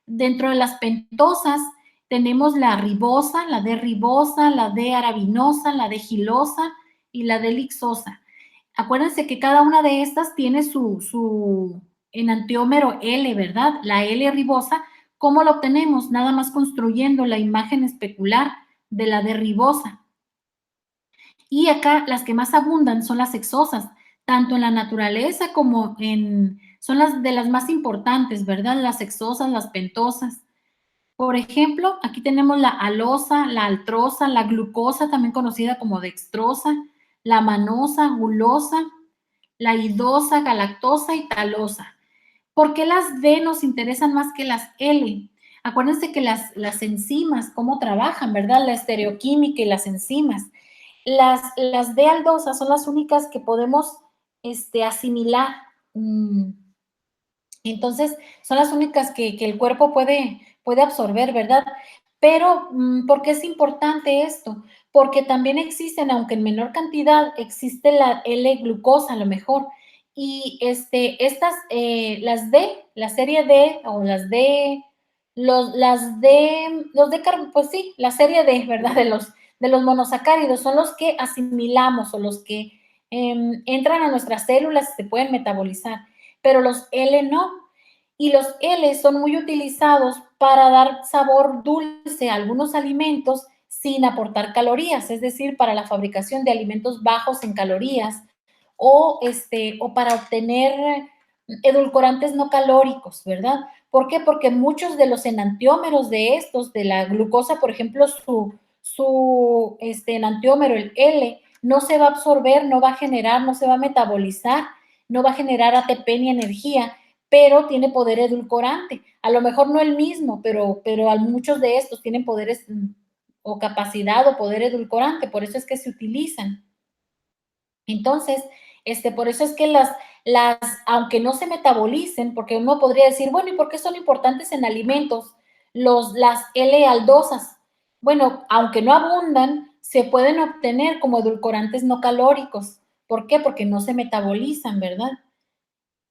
Dentro de las pentosas tenemos la ribosa, la D-ribosa, la D-arabinosa, la D-gilosa y la D-lixosa. Acuérdense que cada una de estas tiene su enantiómero L, ¿verdad? La L-ribosa, ¿cómo lo obtenemos? Nada más construyendo la imagen especular de la D-ribosa. Y acá las que más abundan son las hexosas, tanto en la naturaleza como son las de las más importantes, ¿verdad? Las hexosas, las pentosas. Por ejemplo, aquí tenemos la alosa, la altrosa, la glucosa, también conocida como dextrosa, la manosa, gulosa, la idosa, galactosa y talosa. ¿Por qué las D nos interesan más que las L? Acuérdense que las enzimas, cómo trabajan, ¿verdad? La estereoquímica y las enzimas. Las D-aldosas son las únicas que podemos asimilar. Entonces, son las únicas que el cuerpo puede absorber, ¿verdad? Pero, ¿por qué es importante esto? Porque también existen, aunque en menor cantidad, existe la L-glucosa a lo mejor. Y las D, la serie D o las D, pues sí, la serie D, ¿verdad? De los monosacáridos son los que asimilamos o los que entran a nuestras células y se pueden metabolizar, pero los L no. Y los L son muy utilizados para dar sabor dulce a algunos alimentos sin aportar calorías, es decir, para la fabricación de alimentos bajos en calorías o para obtener edulcorantes no calóricos, ¿verdad? ¿Por qué? Porque muchos de los enantiómeros de la glucosa, por ejemplo, su enantiómero, el L, no se va a absorber, no va a generar, no se va a metabolizar, no va a generar ATP ni energía, pero tiene poder edulcorante. A lo mejor no el mismo, pero muchos de estos tienen poderes o capacidad o poder edulcorante, por eso es que se utilizan. Entonces, por eso es que aunque no se metabolicen, porque uno podría decir, bueno, ¿y por qué son importantes en alimentos las L-aldosas? Bueno, aunque no abundan, se pueden obtener como edulcorantes no calóricos. ¿Por qué? Porque no se metabolizan, ¿verdad?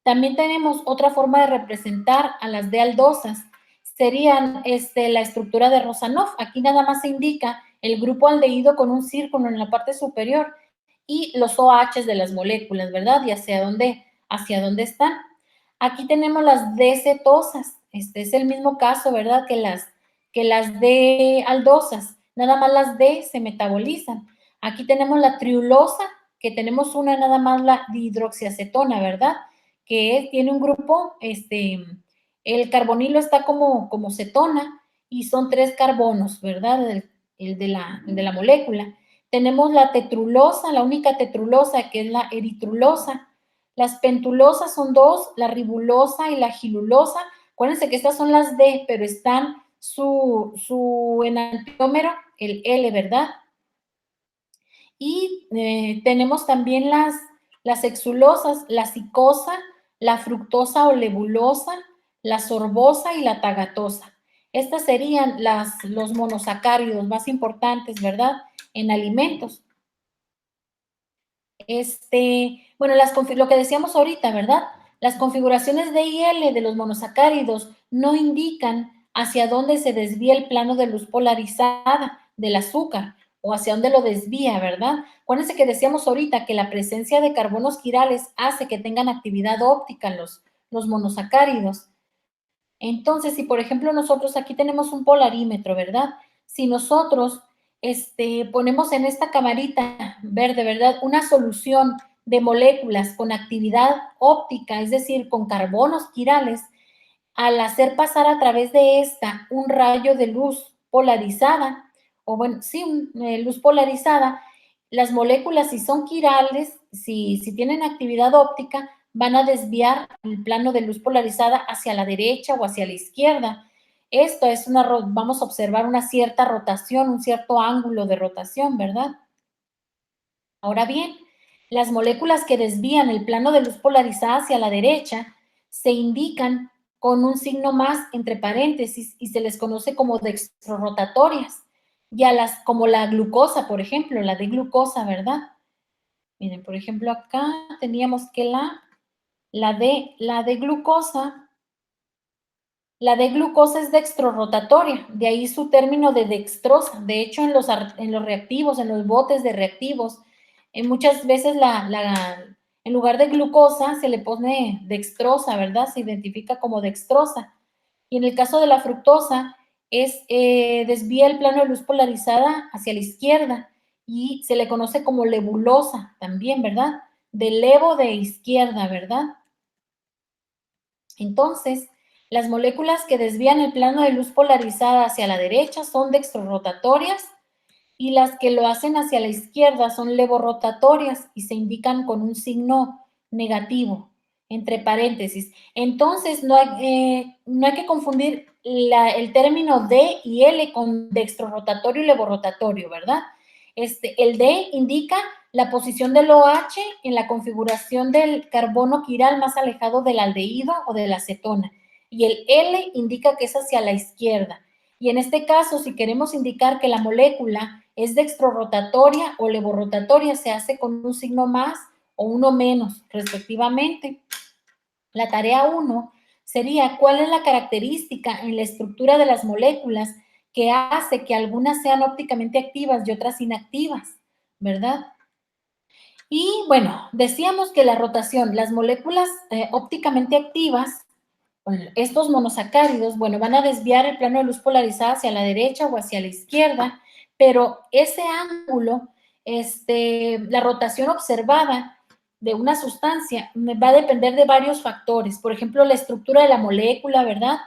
También tenemos otra forma de representar a las D-aldosas. Serían la estructura de Rosanov. Aquí nada más se indica el grupo aldehído con un círculo en la parte superior y los OH de las moléculas, ¿verdad? Y hacia dónde están. Aquí tenemos las D-cetosas. Este es el mismo caso, ¿verdad? Que las D-aldosas. Nada más las D se metabolizan. Aquí tenemos la triulosa, que tenemos una nada más la dihidroxiacetona, ¿verdad? Que tiene un grupo, el carbonilo está como cetona y son 3 carbonos, ¿verdad? El de la molécula. Tenemos la tetrulosa, la única tetrulosa que es la eritrulosa. Las pentulosas son 2, la ribulosa y la gilulosa. Acuérdense que estas son las D, pero están su enantiómero, el L, ¿verdad? Y tenemos también las hexulosas, la cicosa, la fructosa o lebulosa, la sorbosa y la tagatosa. Estas serían los monosacáridos más importantes, ¿verdad? En alimentos. Bueno, lo que decíamos ahorita, ¿verdad? Las configuraciones D y L de los monosacáridos no indican hacia dónde se desvía el plano de luz polarizada del azúcar o hacia dónde lo desvía, ¿verdad? Acuérdense que decíamos ahorita que la presencia de carbonos quirales hace que tengan actividad óptica los monosacáridos. Entonces, si por ejemplo nosotros aquí tenemos un polarímetro, ¿verdad? Si nosotros ponemos en esta camarita verde, ¿verdad? Una solución de moléculas con actividad óptica, es decir, con carbonos quirales, al hacer pasar a través de esta un rayo de luz polarizada, o bueno, sí, luz polarizada, las moléculas, si son quirales, si tienen actividad óptica, van a desviar el plano de luz polarizada hacia la derecha o hacia la izquierda. Esto es vamos a observar una cierta rotación, un cierto ángulo de rotación, ¿verdad? Ahora bien, las moléculas que desvían el plano de luz polarizada hacia la derecha se indican con un signo más entre paréntesis y se les conoce como dextrorrotatorias, y a las como la glucosa, por ejemplo, la de glucosa, ¿verdad? Miren, por ejemplo, acá teníamos que la de glucosa, la de glucosa es dextrorrotatoria, de ahí su término de dextrosa. De hecho, en los reactivos, en los botes de reactivos, muchas veces en lugar de glucosa se le pone dextrosa, ¿verdad? Se identifica como dextrosa. Y en el caso de la fructosa, desvía el plano de luz polarizada hacia la izquierda y se le conoce como levulosa también, ¿verdad? De levo de izquierda, ¿verdad? Entonces, las moléculas que desvían el plano de luz polarizada hacia la derecha son dextrorrotatorias y las que lo hacen hacia la izquierda son levorrotatorias y se indican con un signo negativo, entre paréntesis. Entonces, no hay que confundir el término D y L con dextrorrotatorio y levorrotatorio, ¿verdad? El D indica la posición del OH en la configuración del carbono quiral más alejado del aldehído o de la acetona. Y el L indica que es hacia la izquierda. Y en este caso, si queremos indicar que la molécula es dextrorrotatoria o levorrotatoria, se hace con un signo más o uno menos, respectivamente. La tarea 1 sería cuál es la característica en la estructura de las moléculas que hace que algunas sean ópticamente activas y otras inactivas, ¿verdad? Y bueno, decíamos que la rotación, las moléculas ópticamente activas, estos monosacáridos, bueno, van a desviar el plano de luz polarizada hacia la derecha o hacia la izquierda, pero ese ángulo, la rotación observada de una sustancia va a depender de varios factores, por ejemplo, la estructura de la molécula, ¿verdad?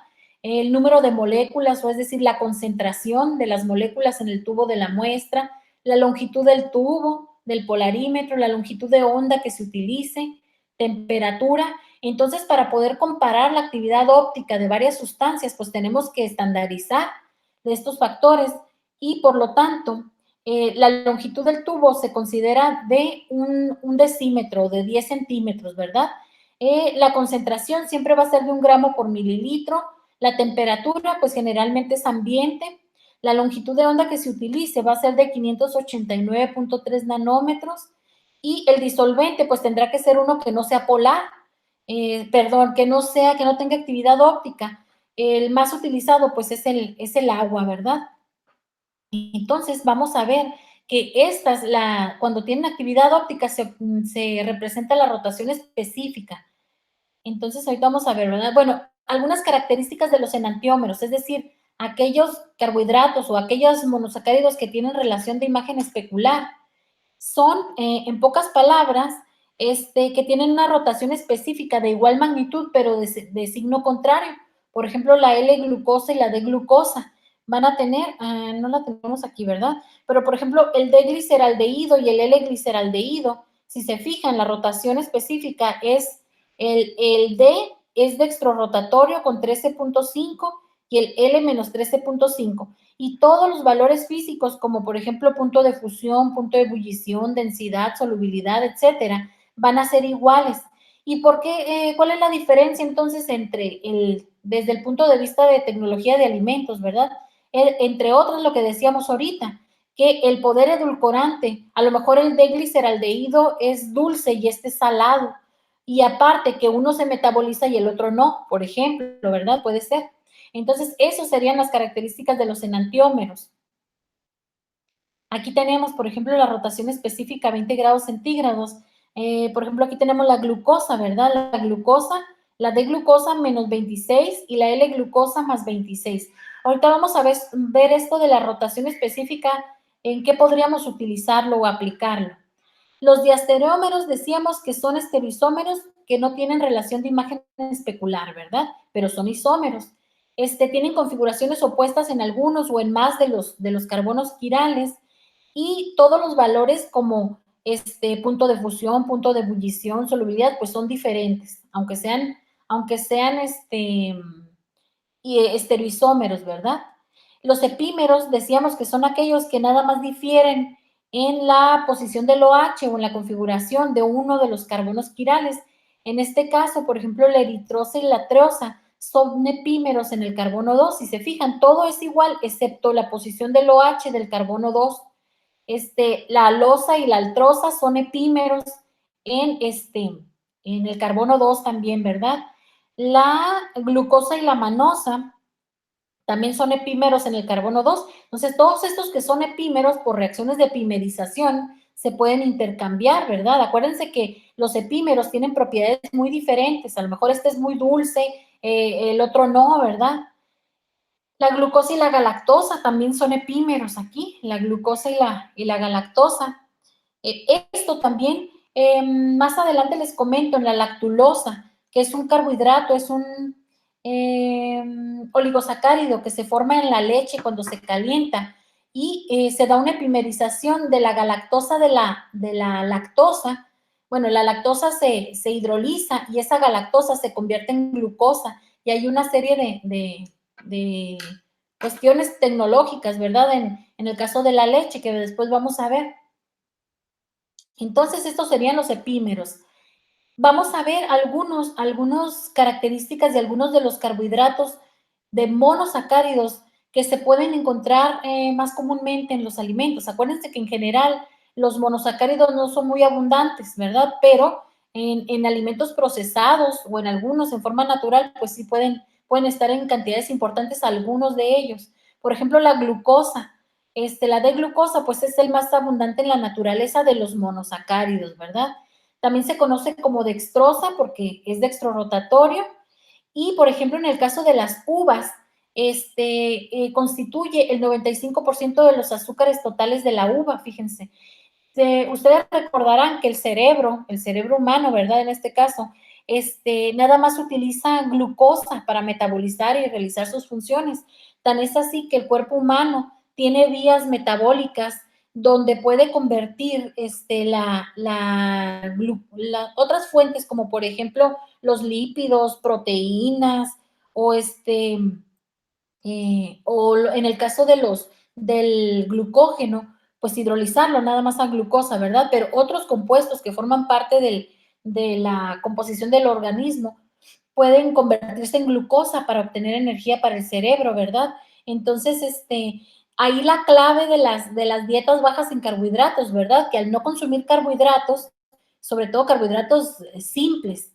El número de moléculas, o es decir, la concentración de las moléculas en el tubo de la muestra, la longitud del tubo, del polarímetro, la longitud de onda que se utilice, temperatura. Entonces, para poder comparar la actividad óptica de varias sustancias, pues tenemos que estandarizar de estos factores y, por lo tanto, la longitud del tubo se considera de un decímetro, de 10 centímetros, ¿verdad? La concentración siempre va a ser de 1 gramo por mililitro. La temperatura, pues generalmente es ambiente. La longitud de onda que se utilice va a ser de 589.3 nanómetros. Y el disolvente, pues tendrá que ser uno que no sea polar, que no tenga actividad óptica. El más utilizado, pues es el agua, ¿verdad? Entonces, vamos a ver que cuando tienen actividad óptica, se representa la rotación específica. Entonces, ahorita vamos a ver, ¿verdad? Bueno, algunas características de los enantiómeros, es decir, aquellos carbohidratos o aquellos monosacáridos que tienen relación de imagen especular, son, en pocas palabras, que tienen una rotación específica de igual magnitud, pero de signo contrario. Por ejemplo, la L-glucosa y la D-glucosa van a tener, no la tenemos aquí, ¿verdad? Pero, por ejemplo, el D-gliceraldehído y el L-gliceraldehído, si se fijan, la rotación específica es el D es dextrorrotatorio con 13.5 y el L menos 13.5. Y todos los valores físicos, como por ejemplo punto de fusión, punto de ebullición, densidad, solubilidad, etcétera, van a ser iguales. ¿Y por qué? ¿Cuál es la diferencia entonces desde el punto de vista de tecnología de alimentos, verdad? Entre otras, lo que decíamos ahorita, que el poder edulcorante, a lo mejor el D-gliceraldehído es dulce y este es salado, y aparte que uno se metaboliza y el otro no, por ejemplo, ¿verdad? Puede ser. Entonces, esas serían las características de los enantiómeros. Aquí tenemos, por ejemplo, la rotación específica a 20 grados centígrados. Por ejemplo, aquí tenemos la glucosa, ¿verdad? La glucosa, la D-glucosa menos 26 y la L-glucosa más 26. Ahorita vamos a ver esto de la rotación específica, en qué podríamos utilizarlo o aplicarlo. Los diastereómeros decíamos que son estereoisómeros que no tienen relación de imagen especular, ¿verdad? Pero son isómeros. Tienen configuraciones opuestas en algunos o en más de los carbonos quirales y todos los valores como punto de fusión, punto de ebullición, solubilidad, pues son diferentes, aunque sean estereoisómeros, ¿verdad? Los epímeros decíamos que son aquellos que nada más difieren en la posición del OH o en la configuración de uno de los carbonos quirales. En este caso, por ejemplo, la eritrosa y la treosa son epímeros en el carbono 2. Si se fijan, todo es igual excepto la posición del OH del carbono 2. La alosa y la altrosa son epímeros en, en el carbono 2 también, ¿verdad? La glucosa y la manosa también son epímeros en el carbono 2. Entonces, todos estos que son epímeros por reacciones de epimerización se pueden intercambiar, ¿verdad? Acuérdense que los epímeros tienen propiedades muy diferentes. A lo mejor este es muy dulce, el otro no, ¿verdad? La glucosa y la galactosa también son epímeros aquí, la glucosa y la galactosa. Esto también, más adelante les comento en la lactulosa, que es un carbohidrato, es un oligosacárido que se forma en la leche cuando se calienta y se da una epimerización de la galactosa de la lactosa. Bueno, la lactosa se hidroliza y esa galactosa se convierte en glucosa y hay una serie de cuestiones tecnológicas, ¿verdad? En el caso de la leche, que después vamos a ver. Entonces, estos serían los epímeros. Vamos a ver algunas características de algunos de los carbohidratos de monosacáridos que se pueden encontrar más comúnmente en los alimentos. Acuérdense que en general los monosacáridos no son muy abundantes, ¿verdad? Pero en alimentos procesados o en algunos en forma natural, pues sí pueden estar en cantidades importantes algunos de ellos. Por ejemplo, la glucosa. La D-glucosa, pues es el más abundante en la naturaleza de los monosacáridos, ¿verdad? También se conoce como dextrosa porque es dextrorotatorio. Y, por ejemplo, en el caso de las uvas, constituye el 95% de los azúcares totales de la uva, fíjense. Ustedes recordarán que el cerebro humano, ¿verdad? En este caso, nada más utiliza glucosa para metabolizar y realizar sus funciones. Tan es así que el cuerpo humano tiene vías metabólicas donde puede convertir otras fuentes, como por ejemplo los lípidos, proteínas, o o en el caso del glucógeno, pues hidrolizarlo nada más a glucosa, ¿verdad? Pero otros compuestos que forman parte de la composición del organismo pueden convertirse en glucosa para obtener energía para el cerebro, ¿verdad? Entonces, ahí la clave de las dietas bajas en carbohidratos, ¿verdad? Que al no consumir carbohidratos, sobre todo carbohidratos simples,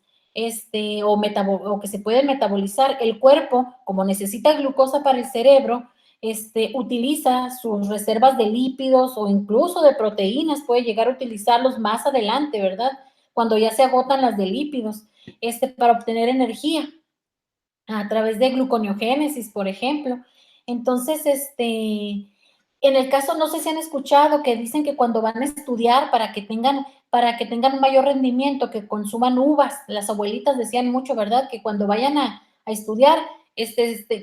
o que se pueden metabolizar, el cuerpo, como necesita glucosa para el cerebro, utiliza sus reservas de lípidos o incluso de proteínas, puede llegar a utilizarlos más adelante, ¿verdad? Cuando ya se agotan las de lípidos, para obtener energía a través de gluconeogénesis, por ejemplo. Entonces, en el caso, no sé si han escuchado que dicen que cuando van a estudiar para que tengan un mayor rendimiento, que consuman uvas. Las abuelitas decían mucho, ¿verdad? Que cuando vayan a estudiar,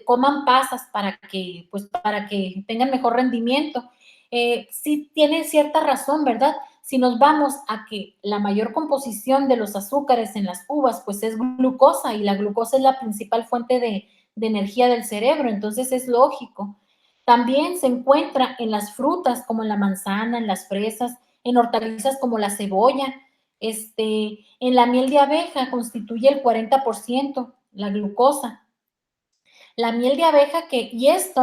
coman pasas para que tengan mejor rendimiento. Sí tiene cierta razón, ¿verdad? Si nos vamos a que la mayor composición de los azúcares en las uvas, pues es glucosa, y la glucosa es la principal fuente de energía del cerebro, entonces es lógico. También se encuentra en las frutas, como en la manzana, en las fresas, en hortalizas como la cebolla. En la miel de abeja constituye el 40% la glucosa. La miel de abeja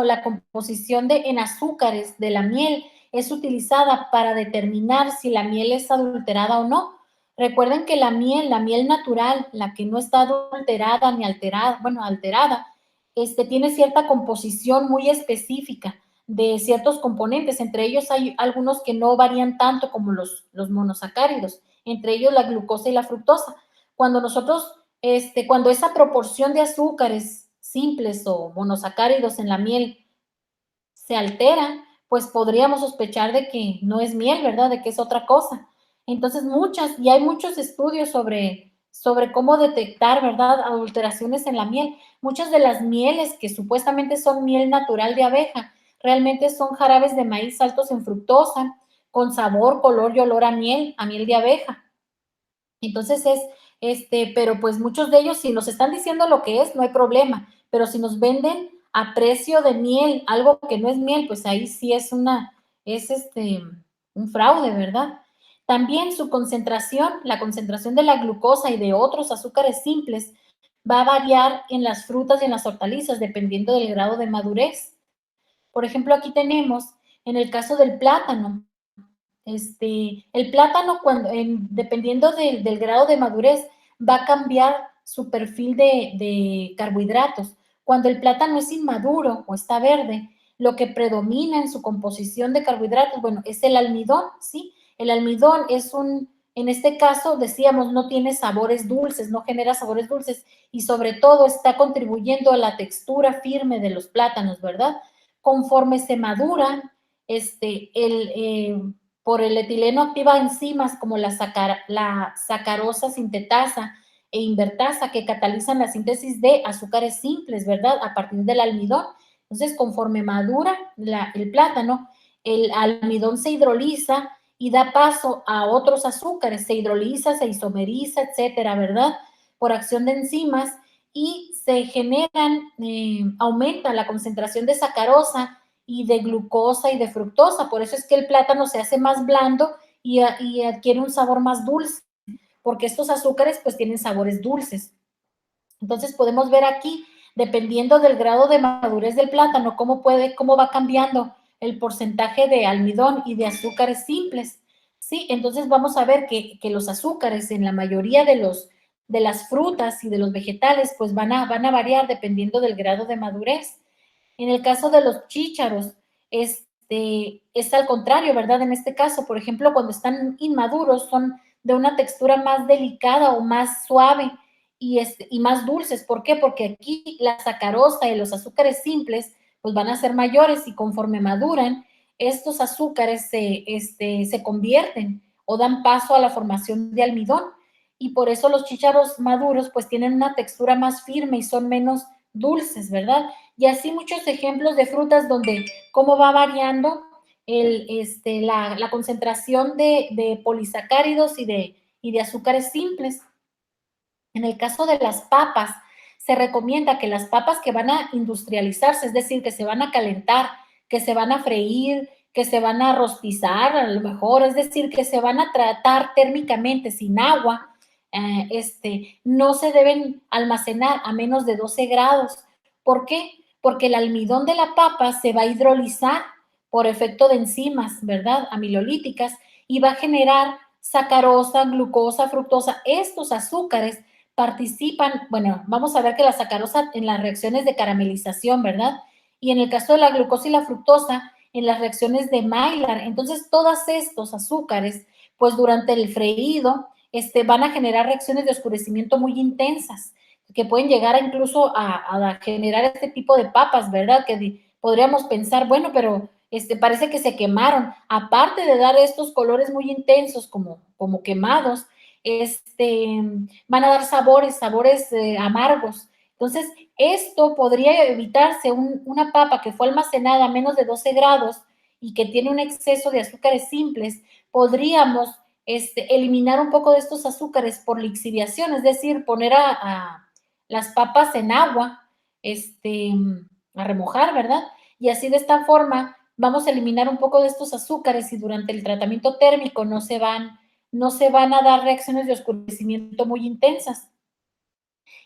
la composición en azúcares de la miel es utilizada para determinar si la miel es adulterada o no. Recuerden que la miel natural, la que no está adulterada ni alterada, tiene cierta composición muy específica de ciertos componentes. Entre ellos hay algunos que no varían tanto como los monosacáridos, entre ellos la glucosa y la fructosa. Cuando esa proporción de azúcares simples o monosacáridos en la miel se altera, pues podríamos sospechar de que no es miel, ¿verdad? De que es otra cosa. Entonces, y hay muchos estudios sobre cómo detectar, ¿verdad?, adulteraciones en la miel. Muchas de las mieles que supuestamente son miel natural de abeja, realmente son jarabes de maíz altos en fructosa, con sabor, color y olor a miel de abeja. Entonces pero pues muchos de ellos, si nos están diciendo lo que es, no hay problema, pero si nos venden a precio de miel, algo que no es miel, pues ahí sí es un fraude, ¿verdad? También su concentración, la concentración de la glucosa y de otros azúcares simples va a variar en las frutas y en las hortalizas dependiendo del grado de madurez. Por ejemplo, aquí tenemos, en el caso del plátano, el plátano, dependiendo del grado de madurez, va a cambiar su perfil de carbohidratos. Cuando el plátano es inmaduro o está verde, lo que predomina en su composición de carbohidratos, bueno, es el almidón, ¿sí? El almidón en este caso, decíamos, no tiene sabores dulces, no genera sabores dulces y sobre todo está contribuyendo a la textura firme de los plátanos, ¿verdad? Conforme se maduran, por el etileno activa enzimas como la sacarosa sintetasa e invertasa que catalizan la síntesis de azúcares simples, ¿verdad? A partir del almidón. Entonces, conforme madura el plátano, el almidón se hidroliza y da paso a otros azúcares, se hidroliza, se isomeriza, etcétera, ¿verdad? Por acción de enzimas y se aumenta la concentración de sacarosa y de glucosa y de fructosa. Por eso es que el plátano se hace más blando y adquiere un sabor más dulce, porque estos azúcares pues tienen sabores dulces. Entonces podemos ver aquí, dependiendo del grado de madurez del plátano, cómo va cambiando el porcentaje de almidón y de azúcares simples. Sí, entonces vamos a ver que los azúcares en la mayoría de las frutas y de los vegetales pues van a variar dependiendo del grado de madurez. En el caso de los chícharos, es al contrario, ¿verdad? En este caso, por ejemplo, cuando están inmaduros, son de una textura más delicada o más suave y más dulces. ¿Por qué? Porque aquí la sacarosa y los azúcares simples pues van a ser mayores y conforme maduran, estos azúcares se convierten o dan paso a la formación de almidón y por eso los chícharos maduros pues tienen una textura más firme y son menos dulces, ¿verdad? Y así muchos ejemplos de frutas donde cómo va variando la concentración de polisacáridos y de azúcares simples. En el caso de las papas, se recomienda que las papas que van a industrializarse, es decir, que se van a calentar, que se van a freír, que se van a rostizar a lo mejor, es decir, que se van a tratar térmicamente sin agua, no se deben almacenar a menos de 12 grados. ¿Por qué? Porque el almidón de la papa se va a hidrolizar por efecto de enzimas, ¿verdad? Amilolíticas y va a generar sacarosa, glucosa, fructosa. Estos azúcares participan, bueno, vamos a ver que la sacarosa en las reacciones de caramelización, ¿verdad? Y en el caso de la glucosa y la fructosa, en las reacciones de Maillard. Entonces, todos estos azúcares, pues durante el freído, van a generar reacciones de oscurecimiento muy intensas, que pueden llegar incluso a generar este tipo de papas, ¿verdad? Que podríamos pensar, bueno, pero parece que se quemaron. Aparte de dar estos colores muy intensos como quemados, van a dar sabores amargos. Entonces, esto podría evitarse una papa que fue almacenada a menos de 12 grados y que tiene un exceso de azúcares simples, podríamos eliminar un poco de estos azúcares por lixiviación, es decir, poner a las papas en agua, a remojar, ¿verdad? Y así de esta forma vamos a eliminar un poco de estos azúcares y durante el tratamiento térmico no se van a dar reacciones de oscurecimiento muy intensas.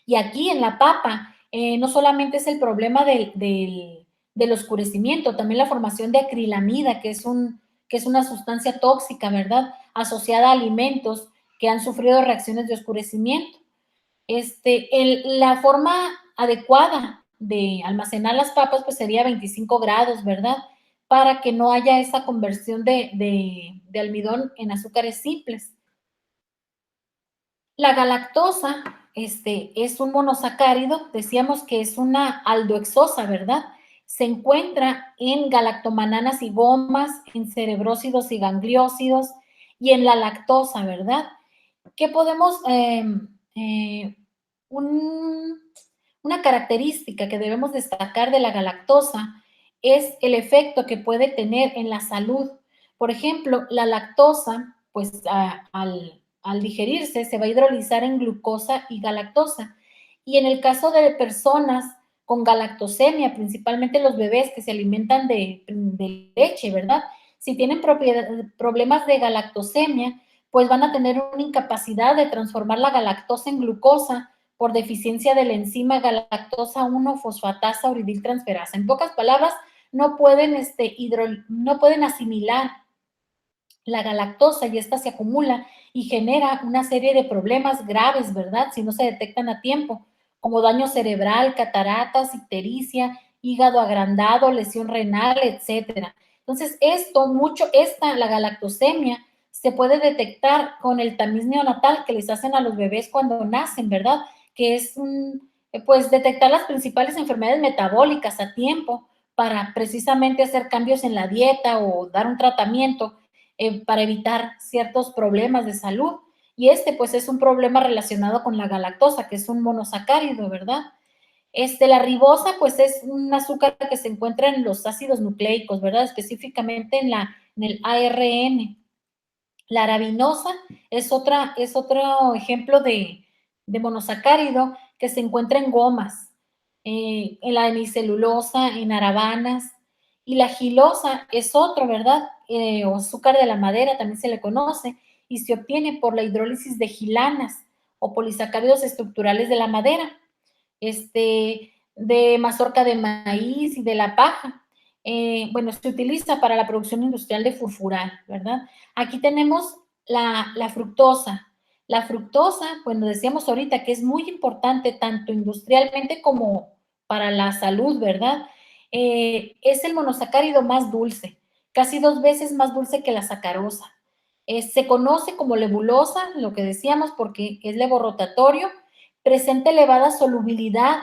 Y aquí en la papa, no solamente es el problema del oscurecimiento, también la formación de acrilamida, que es una sustancia tóxica, ¿verdad? Asociada a alimentos que han sufrido reacciones de oscurecimiento. La forma adecuada de almacenar las papas, pues sería 25 grados, ¿verdad? Para que no haya esa conversión de almidón en azúcares simples. La galactosa, es un monosacárido, decíamos que es una aldohexosa, ¿verdad? Se encuentra en galactomananas y gomas, en cerebrósidos y gangliósidos, y en la lactosa, ¿verdad? ¿Qué podemos, una característica que debemos destacar de la galactosa es el efecto que puede tener en la salud? Por ejemplo, la lactosa, pues al digerirse, se va a hidrolizar en glucosa y galactosa. Y en el caso de personas con galactosemia, principalmente los bebés que se alimentan de leche, ¿verdad? Si tienen problemas de galactosemia, pues van a tener una incapacidad de transformar la galactosa en glucosa por deficiencia de la enzima galactosa 1-fosfatasa uridiltransferasa. En pocas palabras, no pueden, no pueden asimilar la galactosa y esta se acumula y genera una serie de problemas graves, ¿verdad? Si no se detectan a tiempo, como daño cerebral, cataratas, ictericia, hígado agrandado, lesión renal, etcétera. Entonces, la galactosemia se puede detectar con el tamiz neonatal que les hacen a los bebés cuando nacen, ¿verdad? Que es pues detectar las principales enfermedades metabólicas a tiempo para precisamente hacer cambios en la dieta o dar un tratamiento para evitar ciertos problemas de salud. Y pues es un problema relacionado con la galactosa, que es un monosacárido, ¿verdad? La ribosa, pues es un azúcar que se encuentra en los ácidos nucleicos, ¿verdad? Específicamente en el ARN. La arabinosa es otro ejemplo de monosacárido que se encuentra en gomas, en la hemicelulosa, en aravanas. Y la gilosa es otro, ¿verdad? O azúcar de la madera también se le conoce y se obtiene por la hidrólisis de gilanas o polisacáridos estructurales de la madera, de mazorca de maíz y de la paja. Bueno, se utiliza para la producción industrial de furfural, ¿verdad? Aquí tenemos la fructosa. La fructosa, bueno, decíamos ahorita que es muy importante tanto industrialmente como para la salud, ¿verdad? Es el monosacárido más dulce, casi 2 veces más dulce que la sacarosa. Se conoce como lebulosa, lo que decíamos, porque es levorrotatorio, presenta elevada solubilidad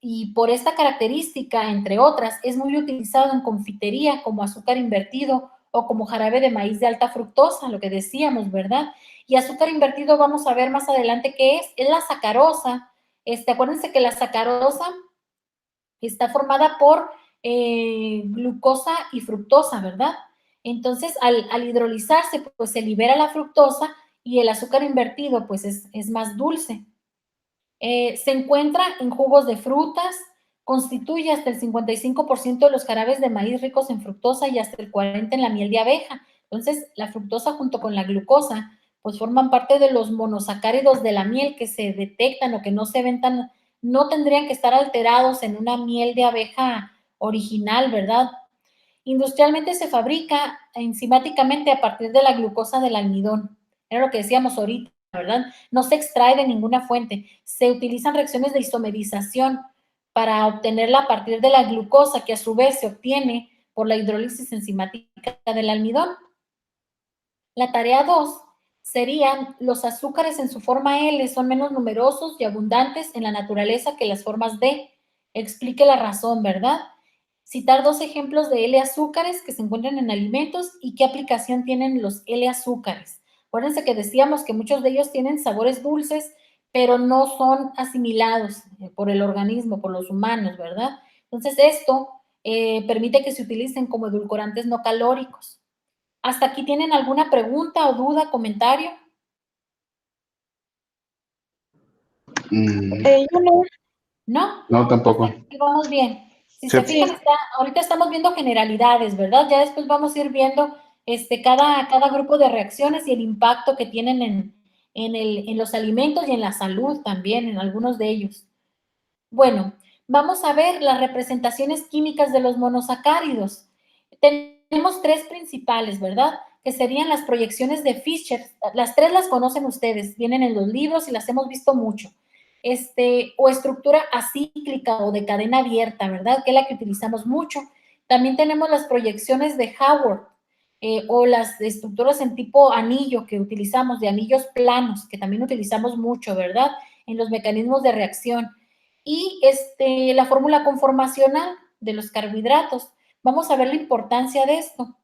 y por esta característica, entre otras, es muy utilizado en confitería como azúcar invertido o como jarabe de maíz de alta fructosa, lo que decíamos, ¿verdad? Y azúcar invertido vamos a ver más adelante qué es la sacarosa. Acuérdense que la sacarosa está formada por glucosa y fructosa, ¿verdad? Entonces, al hidrolizarse, pues se libera la fructosa y el azúcar invertido, pues es más dulce. Se encuentra en jugos de frutas, constituye hasta el 55% de los jarabes de maíz ricos en fructosa y hasta el 40% en la miel de abeja. Entonces, la fructosa junto con la glucosa, pues forman parte de los monosacáridos de la miel que se detectan o que no se ven no tendrían que estar alterados en una miel de abeja original, ¿verdad? Industrialmente se fabrica enzimáticamente a partir de la glucosa del almidón. Era lo que decíamos ahorita, ¿verdad? No se extrae de ninguna fuente. Se utilizan reacciones de isomerización para obtenerla a partir de la glucosa, que a su vez se obtiene por la hidrólisis enzimática del almidón. La tarea 2 serían los azúcares en su forma L son menos numerosos y abundantes en la naturaleza que las formas D. Explique la razón, ¿verdad? Citar 2 ejemplos de L-azúcares que se encuentran en alimentos y qué aplicación tienen los L-azúcares. Acuérdense que decíamos que muchos de ellos tienen sabores dulces, pero no son asimilados por el organismo, por los humanos, ¿verdad? Entonces, esto permite que se utilicen como edulcorantes no calóricos. ¿Hasta aquí tienen alguna pregunta o duda, comentario? Yo no. ¿No? No, tampoco. Hasta aquí vamos bien. Si Sí. se fijan, ahorita estamos viendo generalidades, ¿verdad? Ya después vamos a ir viendo cada grupo de reacciones y el impacto que tienen en los alimentos y en la salud también, en algunos de ellos. Bueno, vamos a ver las representaciones químicas de los monosacáridos. Tenemos 3 principales, ¿verdad? Que serían las proyecciones de Fischer. Las 3 las conocen ustedes, vienen en los libros y las hemos visto mucho. O estructura acíclica o de cadena abierta, ¿verdad? Que es la que utilizamos mucho. También tenemos las proyecciones de Haworth o las estructuras en tipo anillo que utilizamos, de anillos planos, que también utilizamos mucho, ¿verdad? En los mecanismos de reacción. Y la fórmula conformacional de los carbohidratos. Vamos a ver la importancia de esto.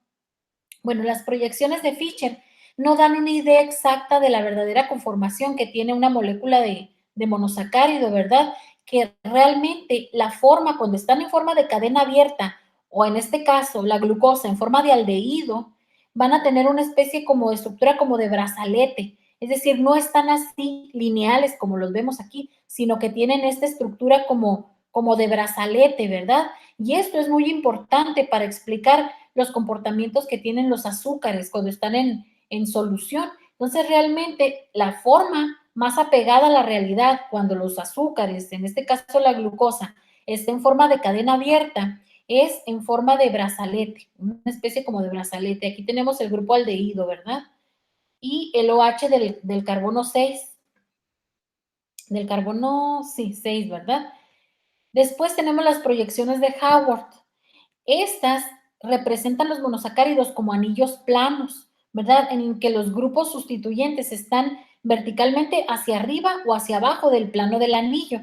Bueno, las proyecciones de Fischer no dan una idea exacta de la verdadera conformación que tiene una molécula de monosacárido, ¿verdad? Que realmente la forma, cuando están en forma de cadena abierta, o en este caso la glucosa en forma de aldehído, van a tener una especie como de estructura como de brazalete. Es decir, no están así lineales como los vemos aquí, sino que tienen esta estructura como de brazalete, ¿verdad? Y esto es muy importante para explicar los comportamientos que tienen los azúcares cuando están en solución. Entonces, realmente la forma más apegada a la realidad cuando los azúcares, en este caso la glucosa, está en forma de cadena abierta, es en forma de brazalete, una especie como de brazalete. Aquí tenemos el grupo aldehído, ¿verdad? Y el OH del carbono 6, del carbono, sí, 6, ¿verdad? Después tenemos las proyecciones de Howard. Estas representan los monosacáridos como anillos planos, ¿verdad? En que los grupos sustituyentes están verticalmente hacia arriba o hacia abajo del plano del anillo.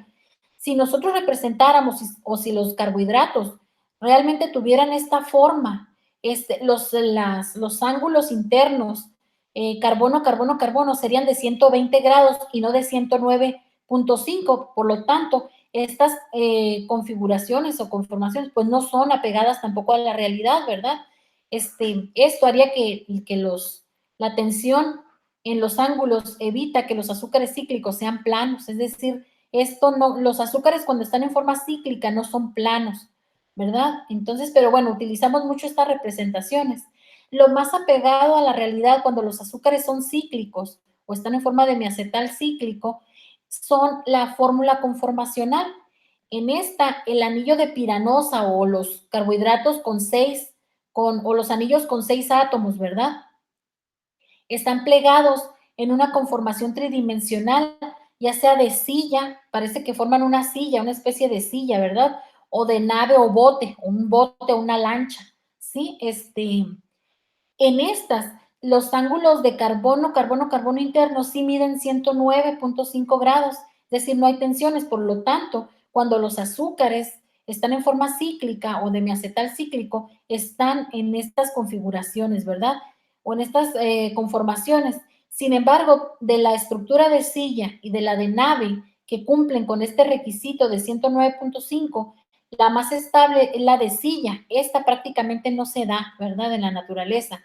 Si nosotros representáramos o si los carbohidratos realmente tuvieran esta forma, los ángulos internos, carbono, carbono, carbono, serían de 120 grados y no de 109.5. Por lo tanto, estas configuraciones o conformaciones pues no son apegadas tampoco a la realidad, ¿verdad? Esto haría la tensión en los ángulos evita que los azúcares cíclicos sean planos, es decir, los azúcares cuando están en forma cíclica no son planos, ¿verdad? Entonces, pero bueno, utilizamos mucho estas representaciones. Lo más apegado a la realidad cuando los azúcares son cíclicos o están en forma de miacetal cíclico son la fórmula conformacional. En esta, el anillo de piranosa o los carbohidratos o los anillos con 6 átomos, ¿verdad? Están plegados en una conformación tridimensional, ya sea de silla, parece que forman una silla, una especie de silla, ¿verdad? O de nave o bote, un bote o una lancha, ¿sí? En estas, los ángulos de carbono, carbono, carbono interno sí miden 109.5 grados, es decir, no hay tensiones, por lo tanto, cuando los azúcares están en forma cíclica o de miacetal cíclico, están en estas configuraciones, ¿verdad? O en estas conformaciones. Sin embargo, de la estructura de silla y de la de nave que cumplen con este requisito de 109.5, la más estable es la de silla. Esta prácticamente no se da, ¿verdad? En la naturaleza.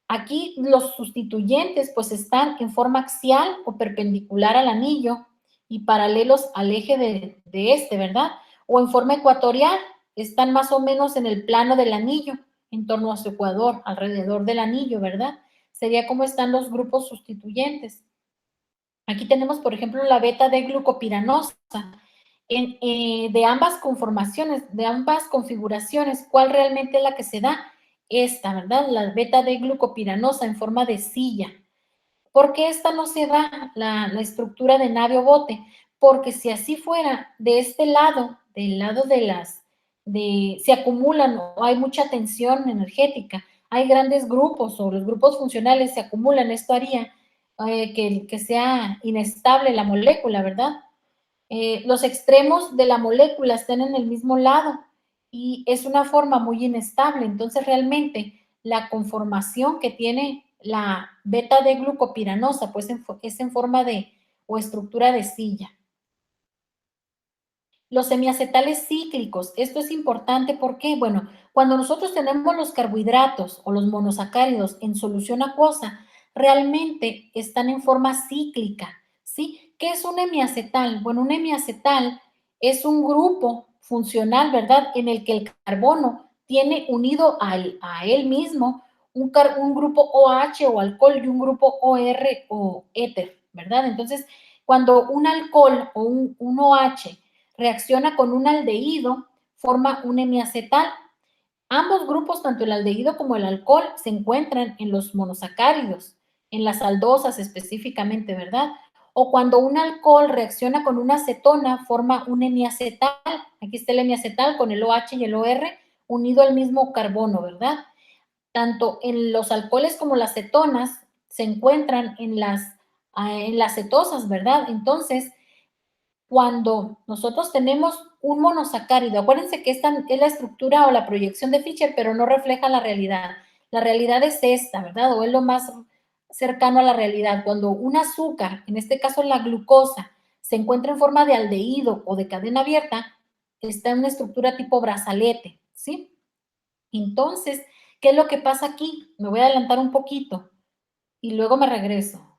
Aquí los sustituyentes pues están en forma axial o perpendicular al anillo y paralelos al eje de este, ¿verdad? O en forma ecuatorial, están más o menos en el plano del anillo, en torno a su ecuador, alrededor del anillo, ¿verdad? Sería como están los grupos sustituyentes. Aquí tenemos, por ejemplo, la beta de glucopiranosa. De ambas conformaciones, de ambas configuraciones, ¿cuál realmente es la que se da? Esta, ¿verdad? La beta de glucopiranosa en forma de silla. ¿Por qué esta no se da la estructura de nave o bote? Porque si así fuera, de este lado, del lado se acumulan o hay mucha tensión energética, hay grandes grupos o los grupos funcionales se acumulan, esto haría que sea inestable la molécula, ¿verdad? Los extremos de la molécula están en el mismo lado y es una forma muy inestable. Entonces, realmente la conformación que tiene la beta de glucopiranosa, pues es en forma de o estructura de silla. Los semiacetales cíclicos, esto es importante porque, bueno, cuando nosotros tenemos los carbohidratos o los monosacáridos en solución acuosa, realmente están en forma cíclica, ¿sí? ¿Qué es un hemiacetal? Bueno, un hemiacetal es un grupo funcional, ¿verdad? En el que el carbono tiene unido a él mismo un grupo OH o alcohol y un grupo OR o éter, ¿verdad? Entonces, cuando un alcohol o un OH reacciona con un aldehído, forma un hemiacetal. Ambos grupos, tanto el aldehído como el alcohol, se encuentran en los monosacáridos, en las aldosas específicamente, ¿verdad? O cuando un alcohol reacciona con una acetona, forma un hemiacetal. Aquí está el hemiacetal con el OH y el OR unido al mismo carbono, ¿verdad? Tanto en los alcoholes como las cetonas se encuentran en las cetosas, ¿verdad? Entonces, cuando nosotros tenemos un monosacárido, acuérdense que esta es la estructura o la proyección de Fischer, pero no refleja la realidad. La realidad es esta, ¿verdad? O es lo más cercano a la realidad. Cuando un azúcar, en este caso la glucosa, se encuentra en forma de aldehído o de cadena abierta, está en una estructura tipo brazalete, ¿sí? Entonces, ¿qué es lo que pasa aquí? Me voy a adelantar un poquito y luego me regreso.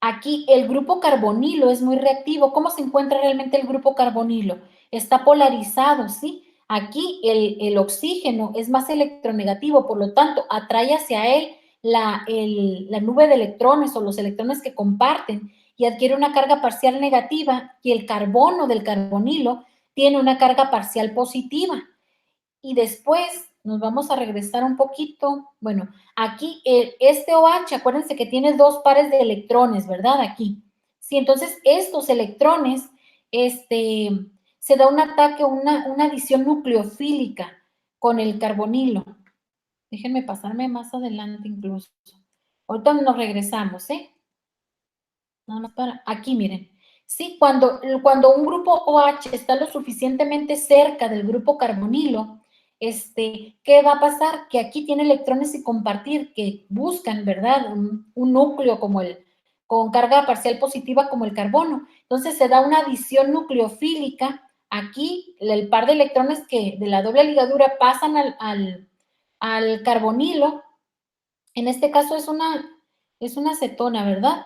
Aquí el grupo carbonilo es muy reactivo. ¿Cómo se encuentra realmente el grupo carbonilo? Está polarizado, ¿sí? Aquí el oxígeno es más electronegativo, por lo tanto, atrae hacia él la nube de electrones o los electrones que comparten y adquiere una carga parcial negativa, y el carbono del carbonilo tiene una carga parcial positiva. Y después nos vamos a regresar un poquito. Bueno, aquí este OH, acuérdense que tiene dos pares de electrones, ¿verdad? Aquí. Sí, entonces estos electrones, se da un ataque, una adición nucleofílica con el carbonilo. Déjenme pasarme más adelante incluso. Ahorita nos regresamos, ¿eh? Nada más para, aquí miren. Sí, cuando un grupo OH está lo suficientemente cerca del grupo carbonilo, ¿qué va a pasar? Que aquí tiene electrones y compartir que buscan, ¿verdad? Un núcleo con carga parcial positiva como el carbono. Entonces se da una adición nucleofílica. Aquí el par de electrones que de la doble ligadura pasan al carbonilo. En este caso es una acetona, ¿verdad?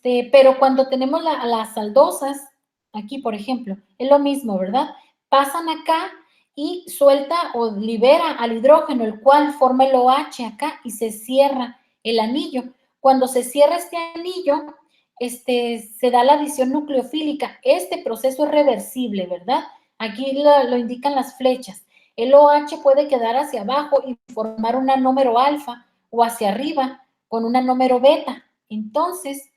Pero cuando tenemos las aldosas, aquí por ejemplo, es lo mismo, ¿verdad? Pasan acá y suelta o libera al hidrógeno, el cual forma el OH acá y se cierra el anillo. Cuando se cierra este anillo, se da la adición nucleofílica. Este proceso es reversible, ¿verdad? Aquí lo indican las flechas. El OH puede quedar hacia abajo y formar un anómero alfa, o hacia arriba con un anómero beta. Entonces,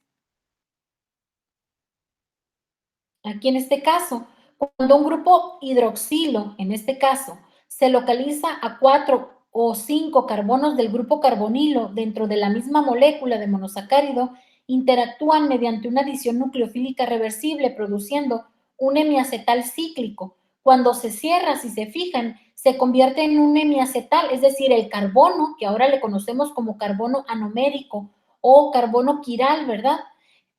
aquí en este caso, cuando un grupo hidroxilo, en este caso, se localiza a 4 o 5 carbonos del grupo carbonilo dentro de la misma molécula de monosacárido, interactúan mediante una adición nucleofílica reversible, produciendo un hemiacetal cíclico. Cuando se cierra, si se fijan, se convierte en un hemiacetal, es decir, el carbono, que ahora le conocemos como carbono anomérico o carbono quiral, ¿verdad?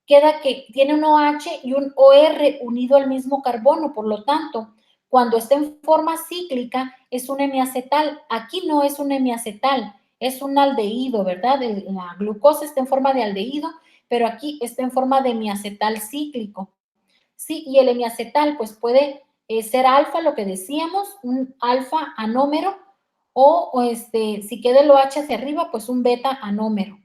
Queda que tiene un OH y un OR unido al mismo carbono, por lo tanto, cuando está en forma cíclica es un hemiacetal. Aquí no es un hemiacetal, es un aldehído, ¿verdad? La glucosa está en forma de aldehído, pero aquí está en forma de hemiacetal cíclico. Sí, y el hemiacetal pues puede ser alfa, lo que decíamos, un alfa anómero, o si queda el OH hacia arriba, pues un beta anómero.